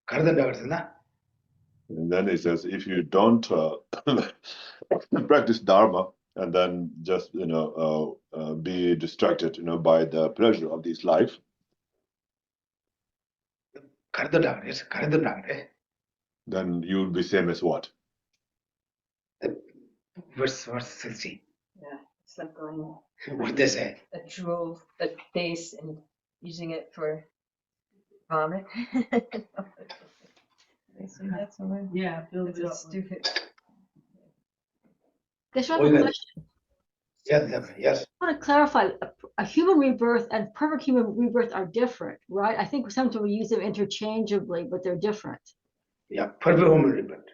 가르다 그러잖아. And then he says, if you don't practice Dharma and then just be distracted, by the pleasure of this life, 가르다 그래서 가르다 그래. then you will be same as what? Verse 60. Yeah, it's like going What they say? a drool, a base, and using it for vomit. They say that somewhere. Yeah, build It's it a up. stupid. This one question. Yes. I want to clarify, a human rebirth and perfect human rebirth are different, right? I think sometimes we use them interchangeably, but they're different. Yeah, perfect woman rebirth.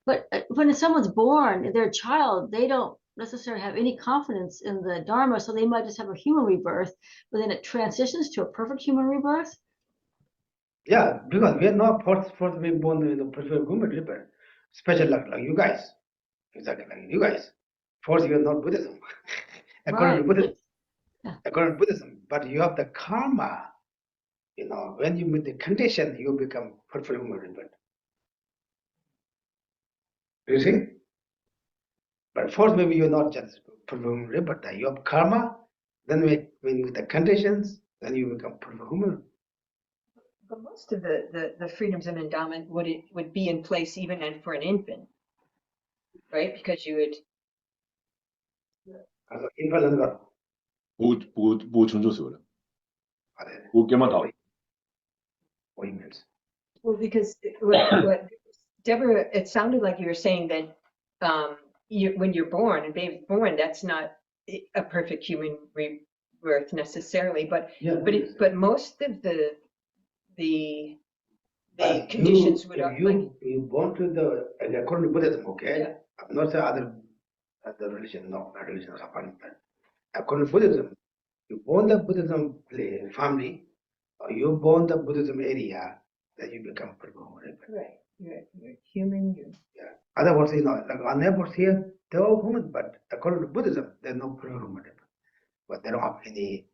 But when someone's born, they're a child, they don't necessarily have any confidence in the Dharma, so they might just have a human rebirth, but then it transitions to a perfect human rebirth. Yeah, because we are not first we born in the perfect woman rebirth. Special like you guys. Exactly like you guys. First you are not Buddhism. According to Right. Buddhism. Yeah. According to Buddhism. But you have the karma. When you meet the condition, you become perfect human rebirth. You see? But first, maybe you're not just perfect rebirth. You have karma. Then when with the conditions, then you become perfect human. But most of the freedoms and endowment would be in place even for an infant, right? Because you would. 그래서 인간은 거. 뭐 전조세요? 아네. 뭐게만 다. What it means. Well, because what Deborah, it sounded like you were saying that when you're born and baby's born, that's not a perfect human rebirth necessarily, but Yeah. but most of the conditions would you born to the according to Buddhism, okay? Yeah. I'm not saying other religion, no, not religion or something. According to Buddhism, you born the Buddhism family, or you born the Buddhism area, that you become perfect human. right. You're human. Yeah. Other words, like our neighbors here, they're all human, but according to Buddhism, they're no perfect human. But they don't have any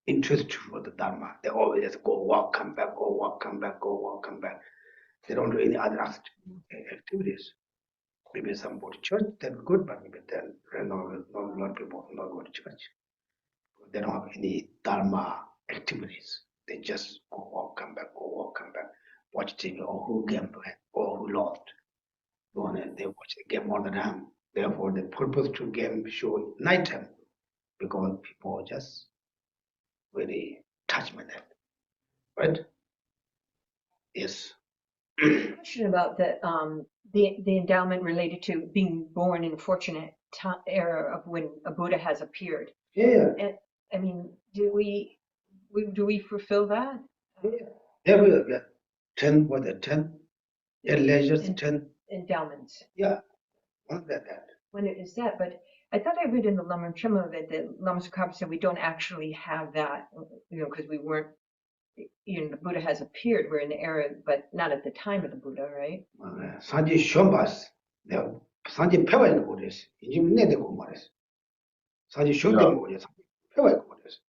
interest for the Dharma. They always just go walk, come back, go walk, come back, go walk, come back. They don't do any other activities. Maybe some go to church, they're good, but maybe then not a lot of people not go to church. They don't have any Dharma activities. They just go walk, come back, go walk, come back. Watch TV or who gamble or who lost. They watch the game all the time. Therefore, the purpose to game show nighttime because people are just very touched with that. Right? Yes. Question about the endowment related to being born in a fortunate era of when a Buddha has appeared. Yeah. And I mean, do we fulfill that? Yeah, we have 10, what the 10? Yeah, leisures, 10. Endowments. Yeah. One that. When it is that, but I thought I read in the Lama Trima that the Lama Tsongkhapa said we don't actually have that, because we weren't, the Buddha has appeared. We're in the era, but not at the time of the Buddha, right? 산지 쇼바스. 내가 산지 배워야 되고 그랬어. 이제 내 되고 말했어. 산지 쇼되고 그랬어. 배워야 되고 그랬어.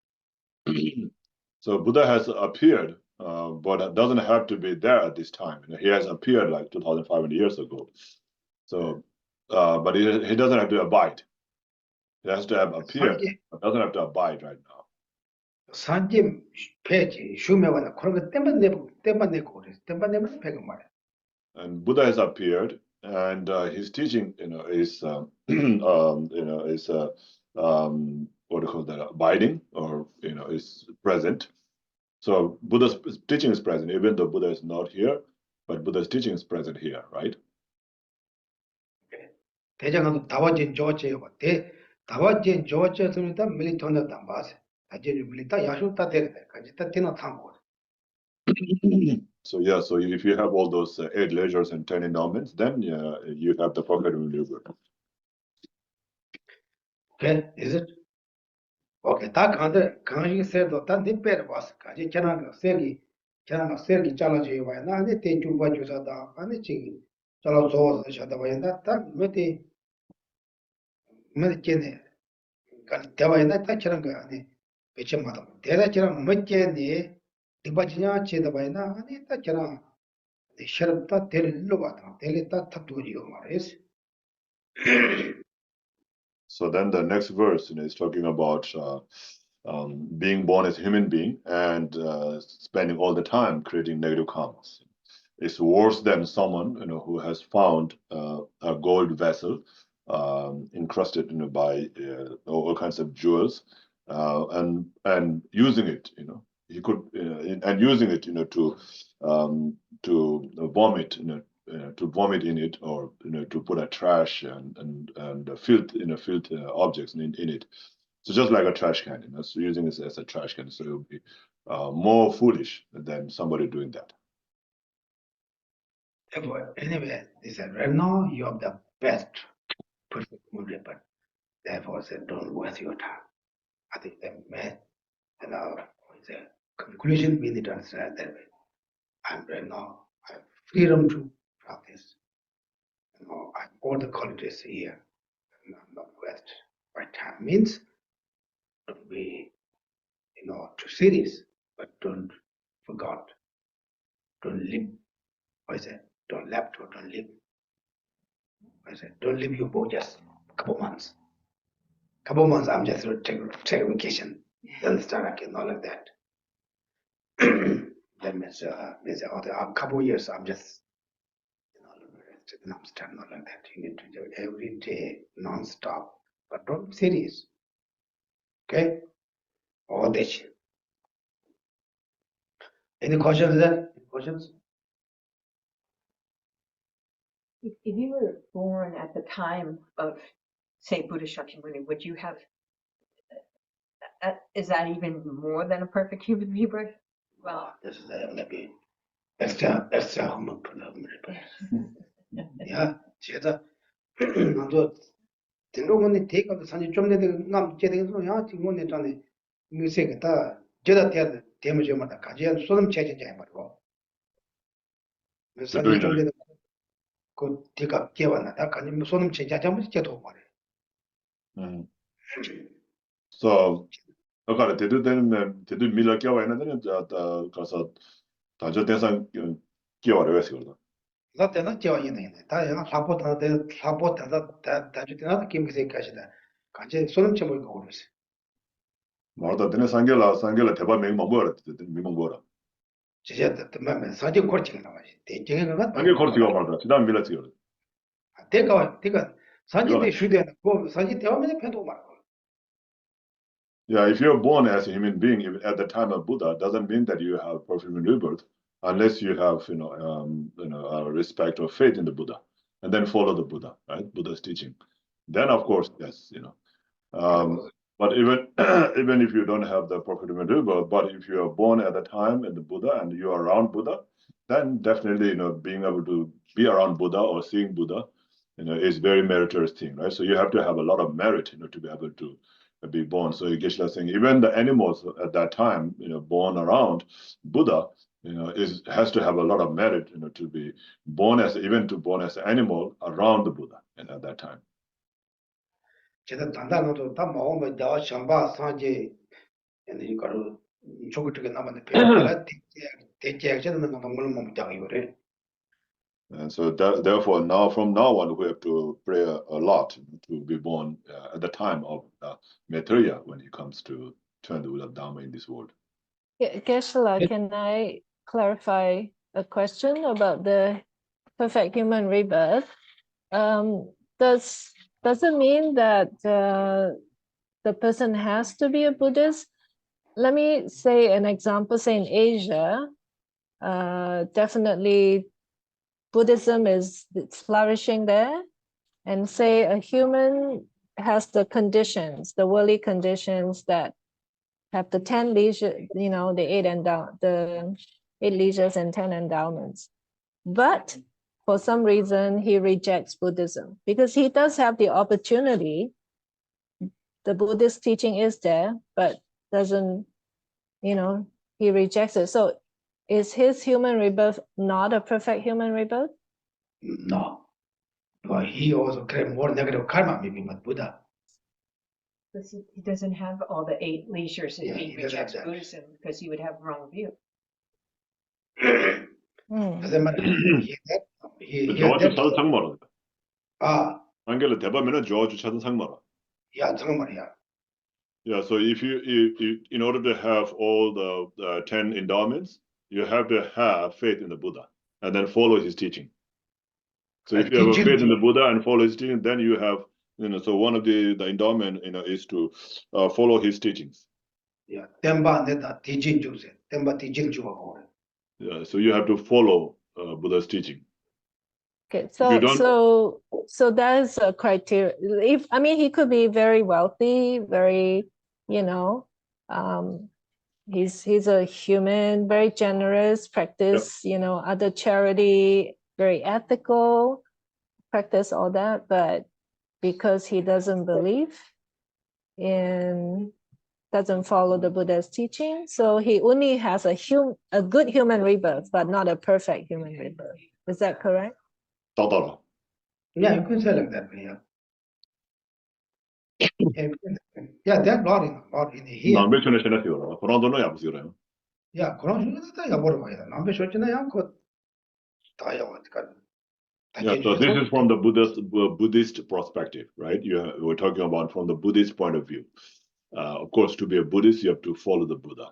So Buddha has appeared, but it doesn't have to be there at this time. He has appeared like 2,500 years ago. So, but he doesn't have to abide. He has to have appeared, but doesn't have to abide right now. 산지 배지 쇼매거나 그런 거 때만 내고 그랬어. 때만 내고 그랬어. 때만 내면 배가 말이야. and Buddha has appeared, and his teaching, is what do you call that? Abiding, or is present. So Buddha's teaching is present, even though Buddha is not here, but Buddha's teaching is present here, right? 대장도 다와진 조치요. 다와진 조치에서는 밀리 돈다 봐서. 아주 밀리다 야슈다 되게 가지다 티나 탐고. So yeah, so if you have all those 8 leisures and 10 endowments, then you have the perfect maneuver. Okay, is it? Okay, 다 강식 세도 다 뒷배를 봤어. 가지 전화가 세기 잘라줘야 봐. 나한테 대충 봐주사다. 아니 지금 잘라줘서 셔다 봐야 딱 몇대 몇개네. 간 대봐야 딱 저런 거 아니 배점마다. 대다처럼 몇개네. 디바지냐 제다 봐야 아니 딱 저런 셔럽다 데릴로 봐다. 데릴다 탁 두리고 말이지. So then the next verse is talking about being born as a human being and spending all the time creating negative karmas. It's worse than someone who has found a gold vessel encrusted by all kinds of jewels and using it. He could and using it to vomit to vomit in it, or to put a trash and filth filth objects in it. So just like a trash can, so using it as a trash can, so it will be more foolish than somebody doing that. Therefore, anyway, they said, right now you have the best perfect movie, but therefore said, don't waste your time. I think the man, the conclusion we need to understand that way. And right now I have freedom to practice. I have all the qualities here, and I'm not waste my time. Means don't be, too serious, but don't forget, don't live. I said, don't left or don't live. I said, don't leave your boat just a couple months. Couple months, I'm just take a vacation. Then start again, not like that. That means after a couple years, I'm just, I'm starting not like that. You need to do every day, non-stop, but don't be serious. Okay? All this. Any questions there? Any questions? If you were born at the time of, say, Buddha Shakyamuni, would you have, is that even more than a perfect human rebirth? Well, this is maybe extra human rebirth. Yeah, 제가 먼저 등록원에 대가도 산지 좀 내가 남 제대로 야 지금 내잖아. 미세가 제가 대면 좀마다 가지한 소름 체제자 해버리고. 산지 좀 내가 그 대가 개와나 다 가지 소름 체제자 한번 제도 말해. So 아까 대도 밀어 끼워 있는데 가서 다저 대상 끼워를 왜 쓰거든. 나때는 제와 있네. 다 영화 사포다 다주되나 김기세 가시다. 같이 소름 쳐버리고 그러지. 말다 되네 상gel라 대박 맹만 뭐라 맹만 뭐라. 제가 때문에 사지 거치는 나와지. 대쟁이가 상gel 거치가 말다. 지난 밀어 쓰거든. 대가 사지대 슈대는 그 사지 대화면에 패도 말고. Yeah, if you're born as a human being at the time of Buddha, doesn't mean that you have perfect rebirth, unless you have a respect or faith in the Buddha, and then follow the Buddha, right? Buddha's teaching. Then, of course, yes, but even even if you don't have the perfect rebirth, but if you are born at the time in the Buddha and you are around Buddha, then definitely being able to be around Buddha or seeing Buddha, is very meritorious thing, right? So you have to have a lot of merit, to be able to be born. So Geshe is saying even the animals at that time, born around Buddha, has to have a lot of merit, to be born as an animal around the Buddha, at that time. 제가 단단하도 다 먹으면 저 샴바 산지 이거를 조그맣게 남았는데 배가 대체하는 거 먹는 거 못하고 그래. And so therefore, from now on, we have to pray a lot to be born at the time of Maitreya when he comes to turn the Buddha Dharma in this world. Geshe, can I clarify a question about the perfect human rebirth, does it mean that the person has to be a Buddhist? Let me say an example. Say in Asia, definitely Buddhism is flourishing there, and say a human has the conditions, the worldly conditions that have the 10 leisure, the 8 leisures and 10 endowments. But for some reason, he rejects Buddhism because he does have the opportunity. The Buddhist teaching is there, but doesn't, he rejects it. So is his human rebirth not a perfect human rebirth? No. But he also create more negative karma, maybe, but Buddha. He doesn't have all the 8 leisures Yeah, if he he doesn't have rejects that. Buddhism because he would have wrong view. Doesn't matter. He 저주 had 찾은 상마라. that. 한결에 대범에는 저주 찾은 상마라. Yeah, 정말이야. Yeah, so if you in order to have all the 10 endowments, you have to have faith in the Buddha and then follow his teaching. So if you have a faith in the Buddha and follow his teaching, then you have, so one of the endowment, is to follow his teachings. Yeah, temba neta teaching juice. Temba teaching juice. Yeah, so you have to follow Buddha's teaching. Okay, If you don't- so that is a criteria. He could be very wealthy, very, he's a human, very generous, practice, other charity, very ethical, practice all that, but because he doesn't believe in, doesn't follow the Buddha's teaching, so he only has a good human rebirth, but not a perfect human rebirth. Is that correct? 따따라. Yeah, you can say like that, yeah, that lot in here. 남배천에 신었어요. 그런 돈은 야부시래요. Yeah, 그런 중에서 야보러 가야 돼. 남배 쇼치나 양코 다야 왔까. Yeah, so this is from the Buddhist perspective, right? We're talking about from the Buddhist point of view. Of course, to be a Buddhist, you have to follow the Buddha,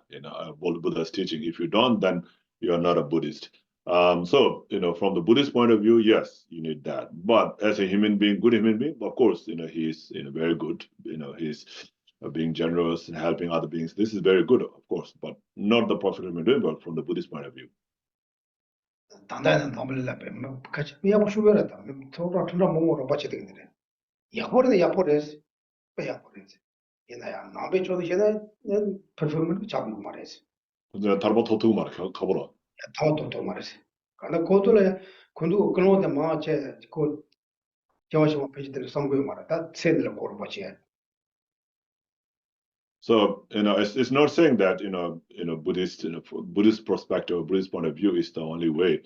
follow Buddha's teaching. If you don't, then you are not a Buddhist. So, from the Buddhist point of view, yes, you need that. But as a human being, good human being, of course, he's very good. He's being generous and helping other beings. This is very good, of course, but not the perfect human being, but from the Buddhist point of view. 단단한 놈을 납에 같이 야보 슈베라다. 저거 틀어 먹으러 받치 되겠네. 야보르네 야보르스. 야보르스. 얘나야 남배 줘도 얘네 퍼포먼스 잡고 말했어. 근데 다른 더 두고 말해. 가보라. 더 말했어. 근데 그것도 군도 그런 데 마체 그 저와서 페이지들 선고에 말았다. 세들 거로 받치. So, it's not saying that, Buddhist, Buddhist perspective, Buddhist point of view is the only way.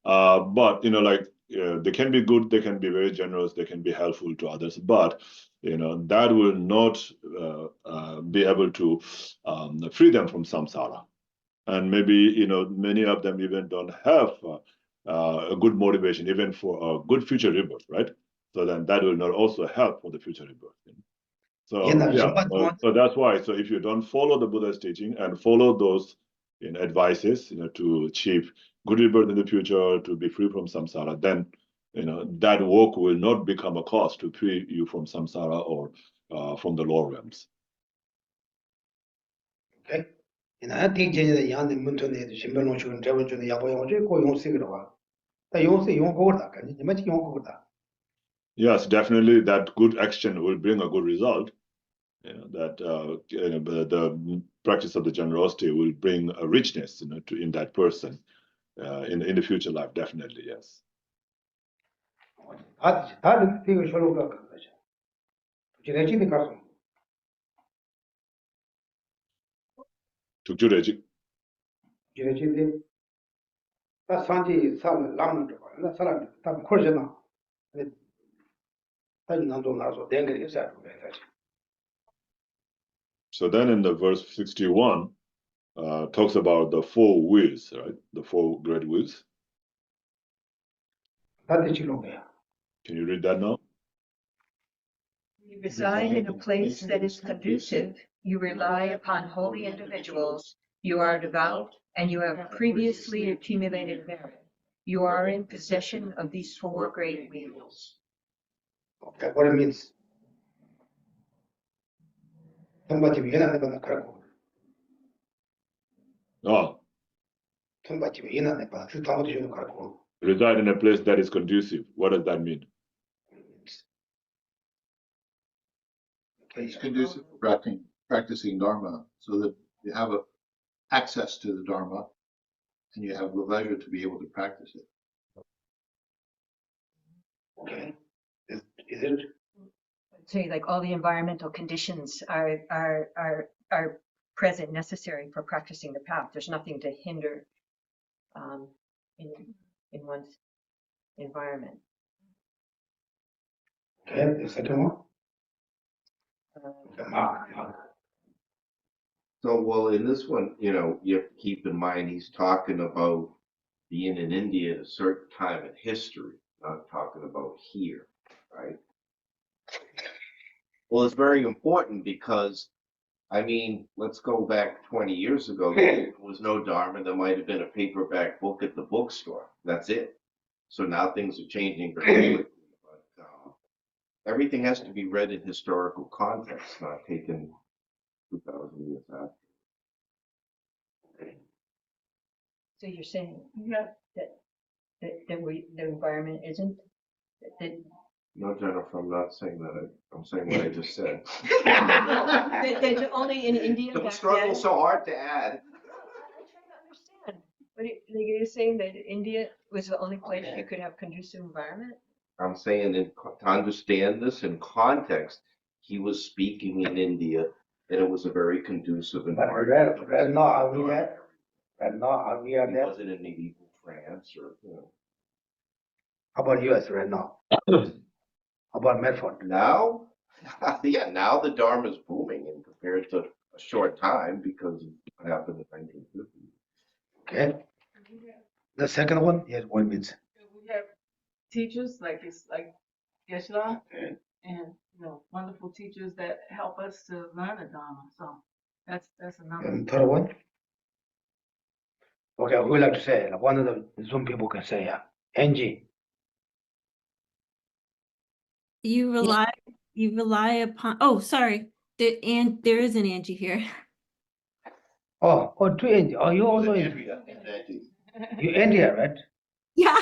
But, they can be good, they can be very generous, they can be helpful to others, but, that will not be able to free them from samsara. And maybe, many of them even don't have a good motivation, even for a good future rebirth, right? So then that will not also help for the future rebirth. So, so that's why. So if you don't follow the Buddha's teaching and follow those advices, to achieve good rebirth in the future, to be free from samsara, then, that work will not become a cause to free you from samsara or from the lower realms. Okay. I think the young Muntone, Shimano, and Trevor to the Yabo, go on cigarette. You say you won't go that, can you imagine you won't go that? Yes, definitely that good action will bring a good result. The practice of the generosity will bring a richness, in that person, in the future life, definitely, yes. 다른 되게 별로가 그거죠. 지내지는 가서 tukjureji. 지내지는 다 산지 산 라면 거. 나 사람 다 코르잖아. 다 난도 나서 댕거리 있어요. So then in the verse 61, talks about the 4 wheels, right? The 4 great wheels. 다들 지는 거야. Can you read that now? You reside in a place that is conducive, you rely upon holy individuals, you are devout, and you have previously accumulated merit. You are in possession of these four great wheels. Okay, what it means? Somebody we not gonna crack. Oh, Somebody we not gonna crack. reside in a place that is conducive. What does that mean? It's conducive for practicing Dharma so that you have access to the Dharma and you have the leisure to be able to practice it. Okay. Is it? Say like all the environmental conditions are present, necessary for practicing the path. There's nothing to hinder in one's environment. Okay, the second one? So, well, in this one, you know, you have to keep in mind he's talking about being in India at a certain time in history, not talking about here, right? Well, it's very important because, I mean, let's go back 20 years ago. There was no Dharma. There might have been a paperback book at the bookstore. That's it. So now things are changing very quickly. But everything has to be read in historical context, not taken 2,000 years after. So you're saying that the environment isn't that No, Jennifer, I'm not saying that. I'm saying what I just said. that only in India. Don't back struggle then? so hard to add. I'm trying to understand. But you're saying that India was the only place you could have conducive environment? I'm saying to understand this in context, he was speaking in India, and it was a very conducive But environment. right now are we there? Right now are we He there? wasn't in medieval France or, you know. How about US right now? How about Medford? Now, yeah, now the Dharma is booming in compared to a short time because of what happened in 1950. Okay. The second one, yes, what it means? We have teachers like Geshe, and wonderful teachers that help us to learn the Dharma. So that's another. And third one? Okay, we like to say, like one of the Zoom people can say, yeah. Angie. You rely upon, oh, sorry, there is an Angie here. Oh, two Angie. Oh, you also Andrea. you India, right? Yeah.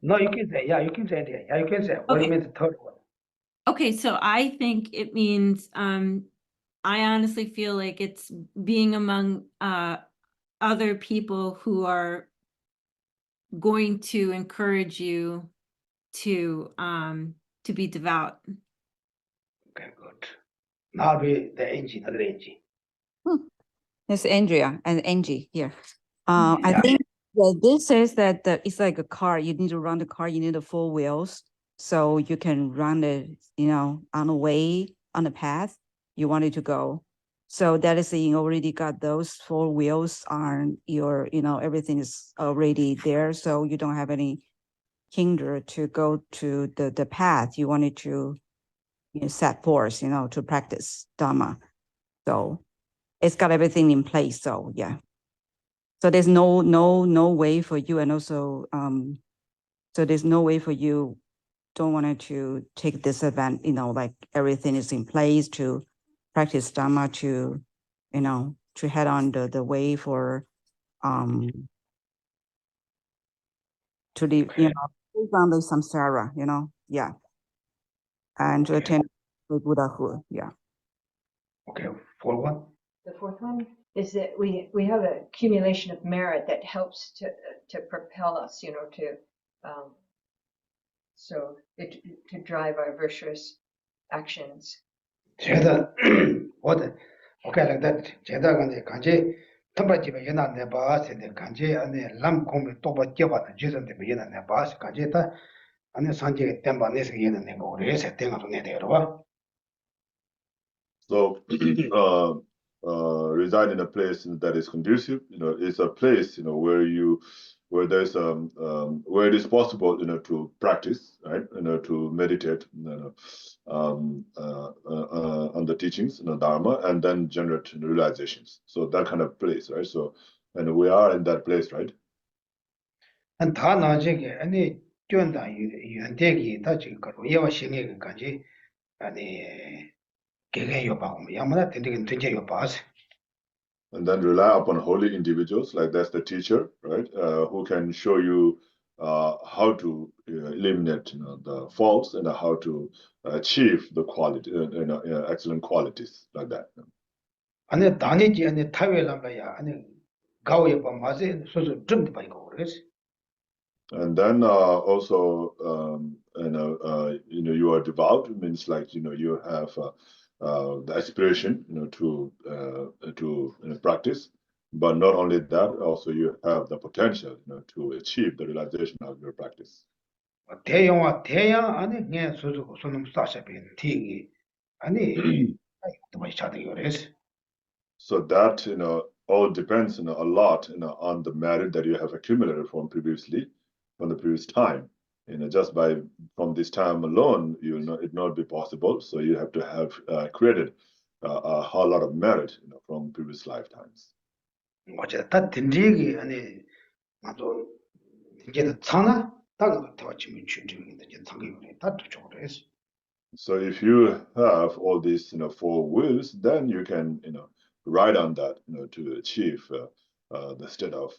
No, you can say, yeah, you can say India. Yeah, you can say. What do you mean the third one? Okay, so I think it means, I honestly feel like it's being among other people who are going to encourage you to be devout. Okay, good. Now we the Angie, not the Angie. It's Andrea and Angie here. Yeah. I think this says that it's like a car. You need to run the car. You need the 4 wheels, so you can run it, on the way, on the path you want it to go. So that is saying you already got those 4 wheels on your, everything is already there. So you don't have any hinder to go to the path you wanted to set forth, to practice Dharma. So it's got everything in place. So yeah. So there's no way for you, and also so there's no way for you don't want to take this event, like everything is in place to practice Dharma, to to head on the way for to the from the samsara, yeah, and to attend the Buddhahood, yeah. Okay, fourth one. The fourth one is that we have an accumulation of merit that helps to propel us, to drive our virtuous actions. 제가 what okay like that. 제가 간제 간제 텀바지에 연한 내 바스에 간제 안에 람콤에 또바 껴봐 주선데 연한 내 바스 간제다 안에 산지에 템바네스 연한 내 거래 세팅하도 내대로 봐. So, reside in a place that is conducive, it's a place, where there's where it is possible, to practice, right, to meditate, on the teachings, Dharma, and then generate realizations. So that kind of place, right? So, and we are in that place, right? 한 다 나중에 아니 뛰었다 연대기 다 지금 거 예와 신의 까지 아니 개개 요바고 야마나 되게 되게 요바스. And then rely upon holy individuals, like that's the teacher, right? Who can show you how to eliminate the faults and how to achieve the quality, excellent qualities, like that. 아니 다니지 아니 타외란 거야. 아니 가오에 봐 맞아. 소소 좀 봐이고 그래서. And then also, you are devout means like you have the aspiration, to practice. But not only that, also you have the potential, to achieve the realization of your practice. 대영화 대양 안에 내 소소 소놈 사샤빈 티기 아니 또 많이 차대기 그래서. So that all depends a lot on the merit that you have accumulated from the previous time. Just from this time alone, it not be possible. So you have to have created a whole lot of merit from previous lifetimes. 어제 다 든지기 아니 나도 이제 차나 다가 더 지금 준비인데 이제 상경이 다 도착을 했어. So if you have all these four wills, then you can ride on that to achieve the state of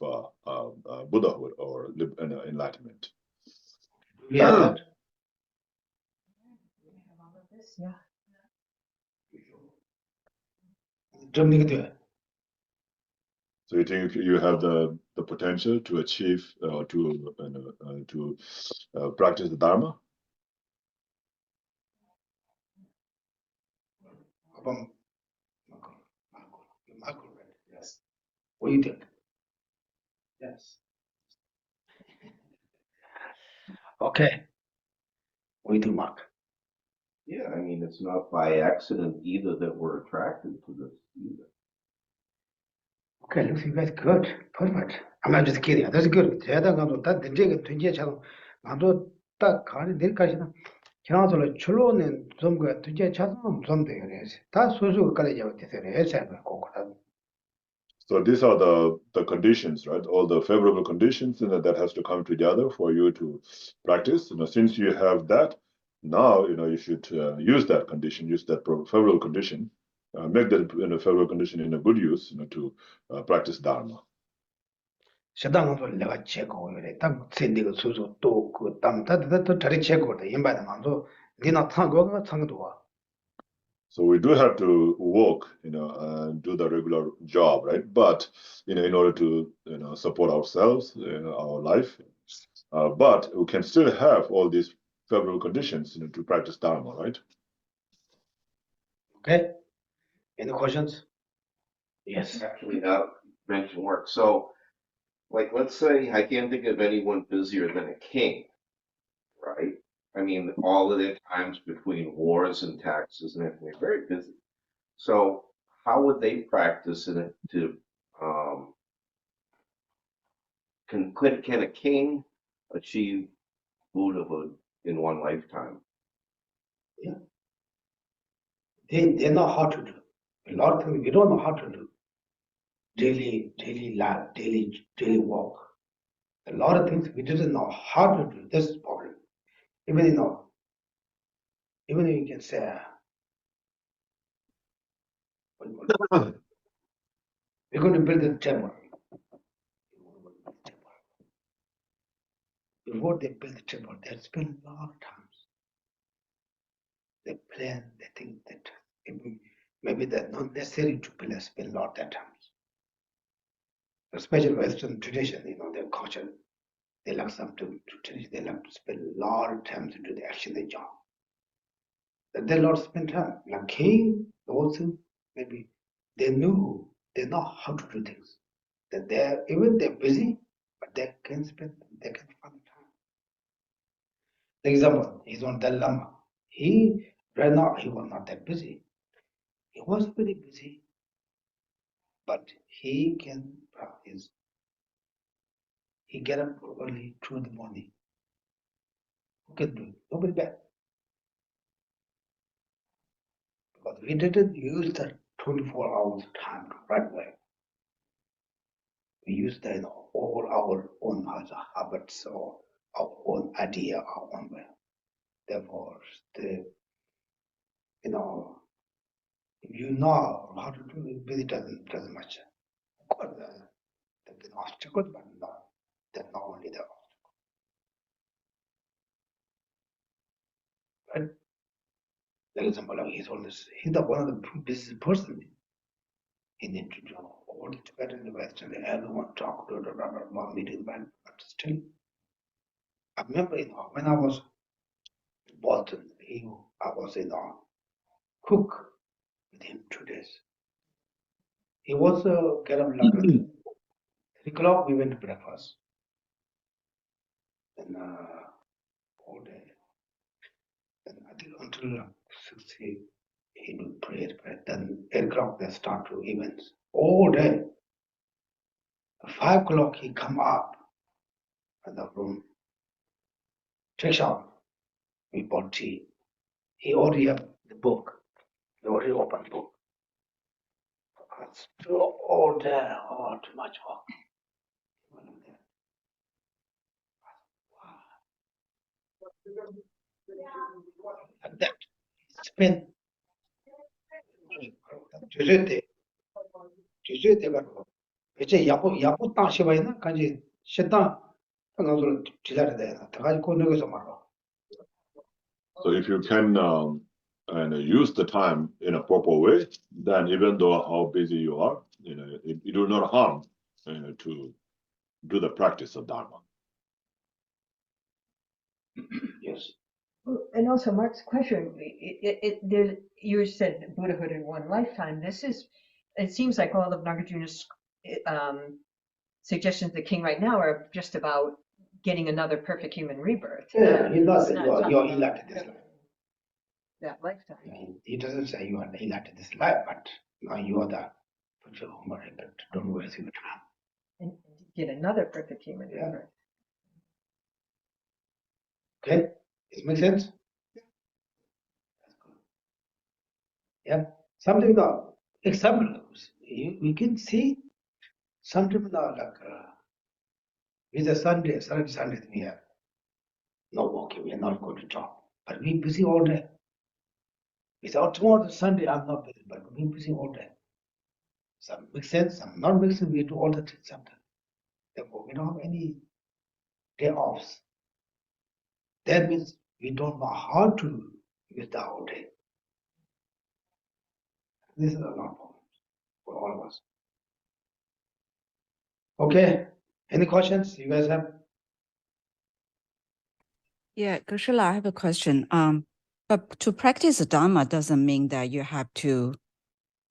Buddhahood or enlightenment. Yeah. 좀 이게 돼. So you think you have the potential to achieve to practice the Dharma? Yes. What do you think? Yes. Okay. What do you think, Mark? Yeah, I mean, it's not by accident either that we're attracted to this either. Okay, looks like that's good. Perfect. I'm not just kidding. That's good. 제가 가도 다 된제가 된제처럼 나도 딱 가는 내일까지는 지나서로 출로는 좀 그 된제 차도 좀 돼요. 다 소소까지 잡을 때 해서 거기다. So these are the conditions, right? All the favorable conditions that has to come together for you to practice. Since you have that, now you should use that condition, use that favorable condition, make that favorable condition in a good use, to practice Dharma. 시당도 내가 제거 그래. 딱 생기고 소소 또그 담다도 다리 제거다. 인바다 만도 니나 타고가 상도 와. So we do have to work, and do the regular job, right? But in order to support ourselves, our life, but we can still have all these favorable conditions, to practice Dharma, right? Okay. Any questions? Yes. Actually, that mention work. So, like, let's say I can't think of anyone busier than a king, right? I mean, all of their times between wars and taxes and everything, they're very busy. So, how would they practice in it to can a king achieve Buddhahood in one lifetime? Yeah. They know how to do. A lot of things we don't know how to do. Daily life, daily work. A lot of things we didn't know how to do. This is the problem. Even you can say we're going to build a temple. Before they build the temple, they spend a lot of times. They plan, they think that maybe that's not necessary to spend a lot of times. Especially Western tradition, their culture, they like something to tradition, they like to spend a lot of time to do the action, the job. They lot spend time. Like king, also maybe they know how to do things. That they're busy, but they can find the time. For example, he's on Dalai Lama. Right now he was not that busy. He was very busy, but he can practice. He get up early through the morning. Who can do it? Nobody bad. Because we didn't use the 24 hours time right way. we use the, all our own habits or our own idea, our own way. Therefore, if you know how to do it, it doesn't much. Of course, there have been obstacles, but no, they're not only the obstacles. But the example, he's the one of the business person in India, all together in the West, and everyone talk to one meeting, but still, I remember, when I was in Boston, I was cook with him 2 days. He was get up like 3 o'clock. We went to breakfast, and all day. And I think until 6 he will pray. But then 8 o'clock they start to events all day. 5 o'clock he come up in the room, take shower. We bought tea. He already have the book. He already opened the book. Still all day, too much work. Like that. Spend 이제 야부 땅 시바이나 간지 시다 가서 지자를 돼. 가지고 거기서 말아. So if you can and use the time in a proper way, then even though how busy you are, it will not harm to do the practice of Dharma. Yes. And also, Mark's question, you said Buddhahood in one lifetime. It seems like all of Nagarjuna's suggestions to the king right now are just about getting another perfect human rebirth. Yeah, he does. It's You're elected this life. That lifetime. He doesn't say you are elected this life, but now you are the perfect human rebirth. Don't waste your time. And get another perfect human rebirth. Okay, it makes sense. Yeah, something examples we can see. Sometimes like with a Sunday we have no working. We are not going to job, but we busy all day. Without tomorrow Sunday, I'm not busy, but we busy all day. Some make sense, some not make sense. We do all the things sometimes. Therefore, we don't have any day offs. That means we don't know how to use the whole day. This is a lot of problems for all of us. Okay, any questions you guys have? Yeah, Kurukulla, I have a question. But to practice the Dharma doesn't mean that you have to,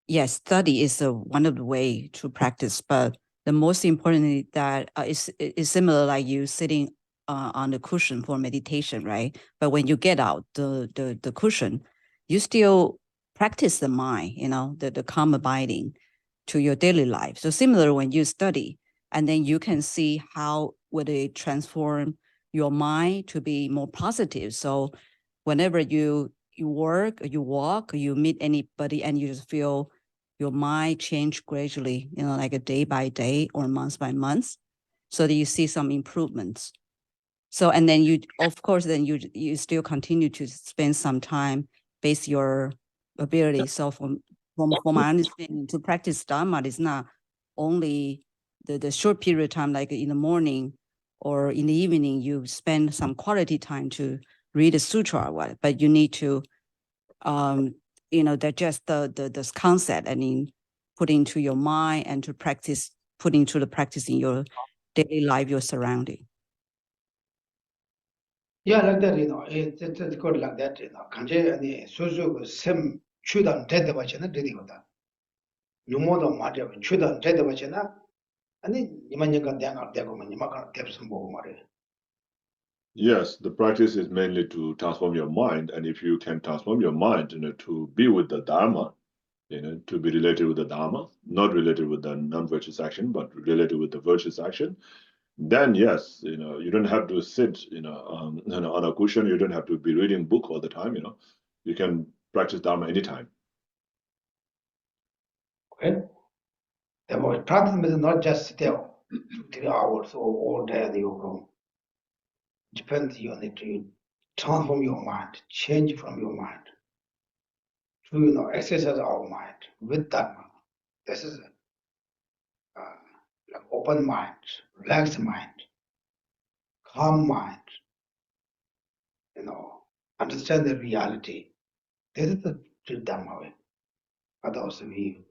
yes, study is one of the way to practice, but the most important that is similar like you sitting on the cushion for meditation, right? But when you get out the cushion, you still practice the mind, the calm abiding to your daily life. So similar when you study, and then you can see how would it transform your mind to be more positive. So whenever you work, you walk, you meet anybody, and you just feel your mind change gradually, like a day by day or month by month, so that you see some improvements. So, and then you, of course, then you still continue to spend some time based your ability. So from my understanding, to practice Dharma is not only the short period of time, like in the morning or in the evening, you spend some quality time to read the sutra, but you need to, digest the concept and then put into your mind and to practice, put into the practice in your daily life, your surrounding. Yeah, like that, it's good like that, 간제 아니 소소 샘 추단 되다 봐잖아, 되디거다. 누모도 말이야, 추단 되다 봐잖아. 아니 이만년간 내가 되고만 이만간 대부분 보고 말이야. Yes, the practice is mainly to transform your mind, and if you can transform your mind, to be with the Dharma, to be related with the Dharma, not related with the non-virtuous action, but related with the virtuous action, then yes, you don't have to sit, on a cushion. You don't have to be reading book all the time. You can practice Dharma anytime. Okay. Therefore, practice is not just still. 3 hours or all day in your room. Depends, you need to transform your mind, change from your mind to exercise our mind with Dharma. This is like open mind, relaxed mind, calm mind. Understand the reality. This is the true Dharma way. Otherwise, we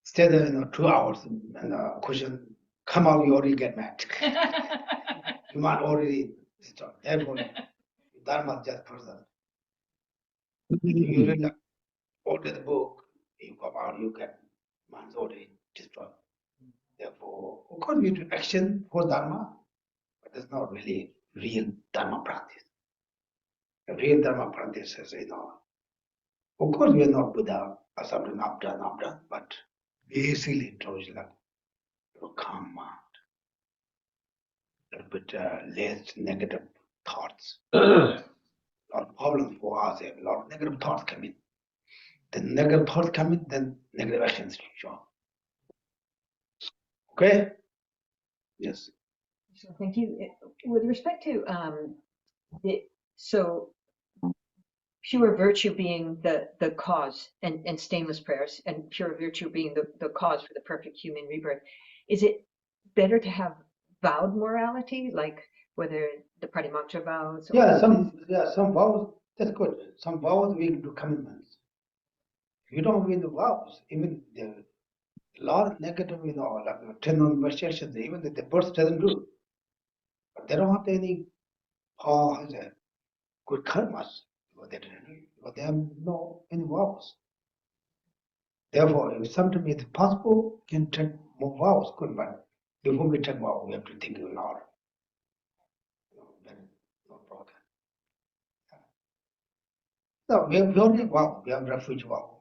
stay there 2 hours and cushion come out, you already get mad. You might already destroy. Therefore, Dharma just person. You read the book, you come out, you get man's already destroyed. Therefore, of course, we do action for Dharma, but it's not really real Dharma practice. The real Dharma practice is, of course, we are not Buddha or something up done, but basically it was like calm mind, a little bit less negative thoughts. A lot of problems for us, a lot of negative thoughts come in. Then negative thoughts come in, then negative actions show. Okay? Yes. So thank you. With respect to so pure virtue being the cause and stainless prayers and pure virtue being the cause for the perfect human rebirth, is it better to have vowed morality, like whether the pratimoksha vows? Some vows, that's good. Some vows we do commitments. If you don't win the vows, even the lot of negative, like 10 non-restrictions, even the person doesn't do. But they don't have any good karmas. But they have no any vows. Therefore, if sometimes it's possible, we can take more vows, good, but before we take vows, we have to think a lot. Then no problem. No, we have only vow, we have refuge vow.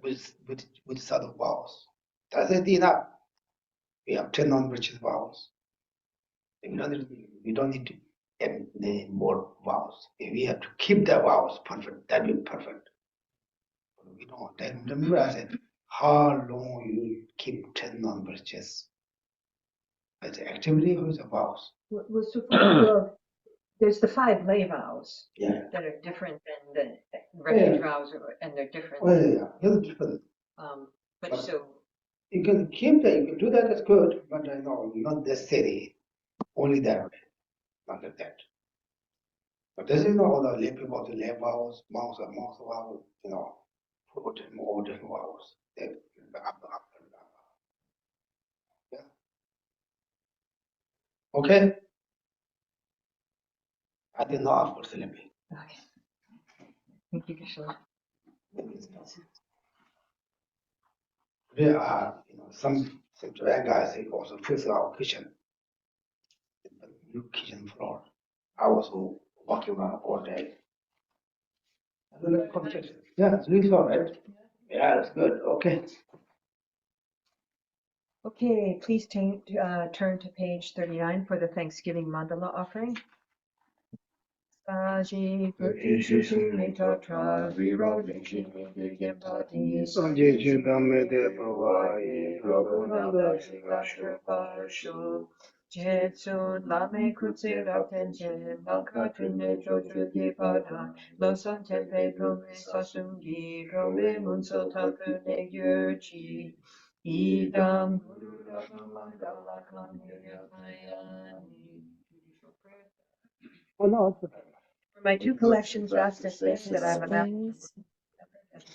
With other vows. That's it enough. We have 10 non-virtuous vows. We don't need to add any more vows. If we have to keep the vows perfect, that will be perfect. We don't. Then remember I said, how long you keep 10 non-virtuous? As an activity or as a vows? Well, there's the 5 lay vows that are different than the refuge vows, and they're different. They're different. But so you can keep that, you can do that, that's good, but I know not necessary. Only that way, not like that. But this is all the lay people, the lay vows, monks vows, put more different vows. They up and down. Yeah. Okay. I did not ask for sleeping. okay. Thank you, Geshe. There are, some Japan guys, they also fix our kitchen. New kitchen floor. I was walking around all day. Yeah, it's really all right. Yeah, it's good. Okay. Okay, please turn to page 39 for the Thanksgiving mandala offering. Saji Jetsun lame kutse raptenche makatune joju pada losan tempe prome sasungi prome munso taku ne gyurchi idam guru mandala For my 2 collections, vast and space that I have amassed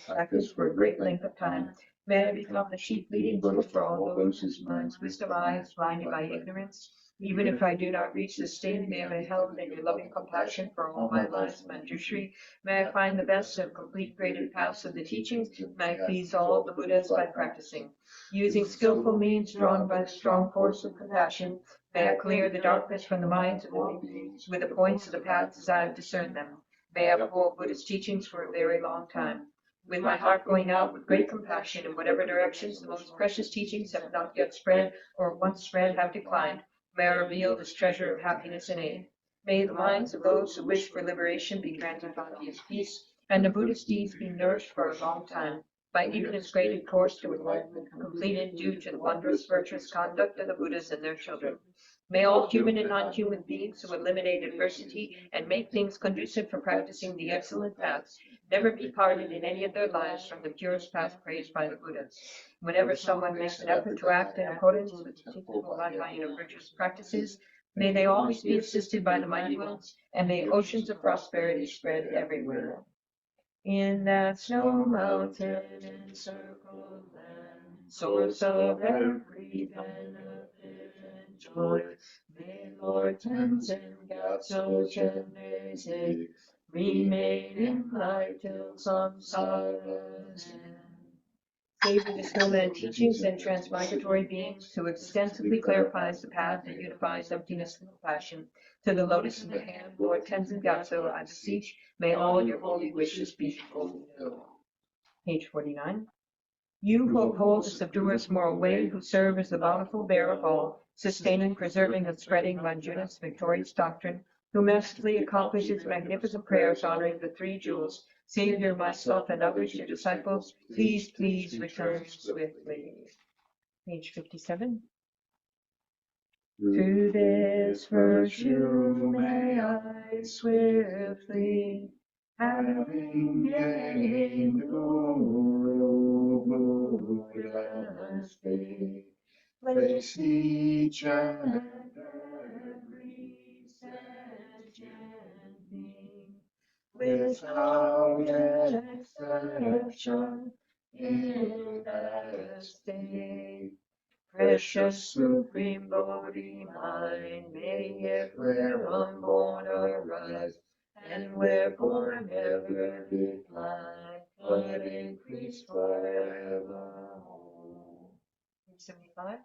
practice for a great length of time, may I become the chief leading Buddha for all those whose minds wisdom eyes blinded by ignorance. Even if I do not reach this state, may I be held in your loving compassion for all my lives, Manjushri. May I find the best of complete graded paths of the teachings. May I please all the Buddhas by practicing. Using skillful means drawn by the strong force of compassion, may I clear the darkness from the minds of living beings with the points of the paths as I have discerned them. May I uphold Buddhist teachings for a very long time. With my heart going out with great compassion in whatever directions the most precious teachings have not yet spread or once spread have declined, may I reveal this treasure of happiness and aid. May the minds of those who wish for liberation be granted bounteous peace, and the Buddhist deeds be nourished for a long time. by even as great a course to enlightenment completed due to the wondrous virtuous conduct of the Buddhas and their children. May all human and non-human beings who eliminate adversity and make things conducive for practicing the excellent path never be parted in any of their lives from the purest path praised by the Buddha. Whenever someone makes an effort to act in accordance with the teachings of Vajrayana virtuous practices, may they always be assisted by the mighty ones, and may oceans of prosperity spread everywhere. In that snow mountain encircled land, source of every benefit and joy, may Lord Tenzin Gyatso Shenmei remain in light till samsara's end. Favor the snowman teachings and transmigratory beings who extensively clarifies the path and unifies emptiness and compassion. To the lotus in the hand, Lord Tenzin Gyatso, I beseech, may all your holy wishes be fulfilled. Page 49. You who uphold the subduer's moral way, who serve as the bountiful bearer of all, sustaining, preserving, and spreading Manjunath's victorious doctrine, who masterfully accomplishes magnificent prayers honoring the three jewels, Savior, myself, and others, your disciples, please, please return swiftly. Page 57. Through this virtue may I swiftly, having gained Guru Buddha's faith, place each and every sentient being without exception in that state. Precious supreme Bodhi mind, may it where unborn arise, and wherefore never decline, but increase forevermore. 75.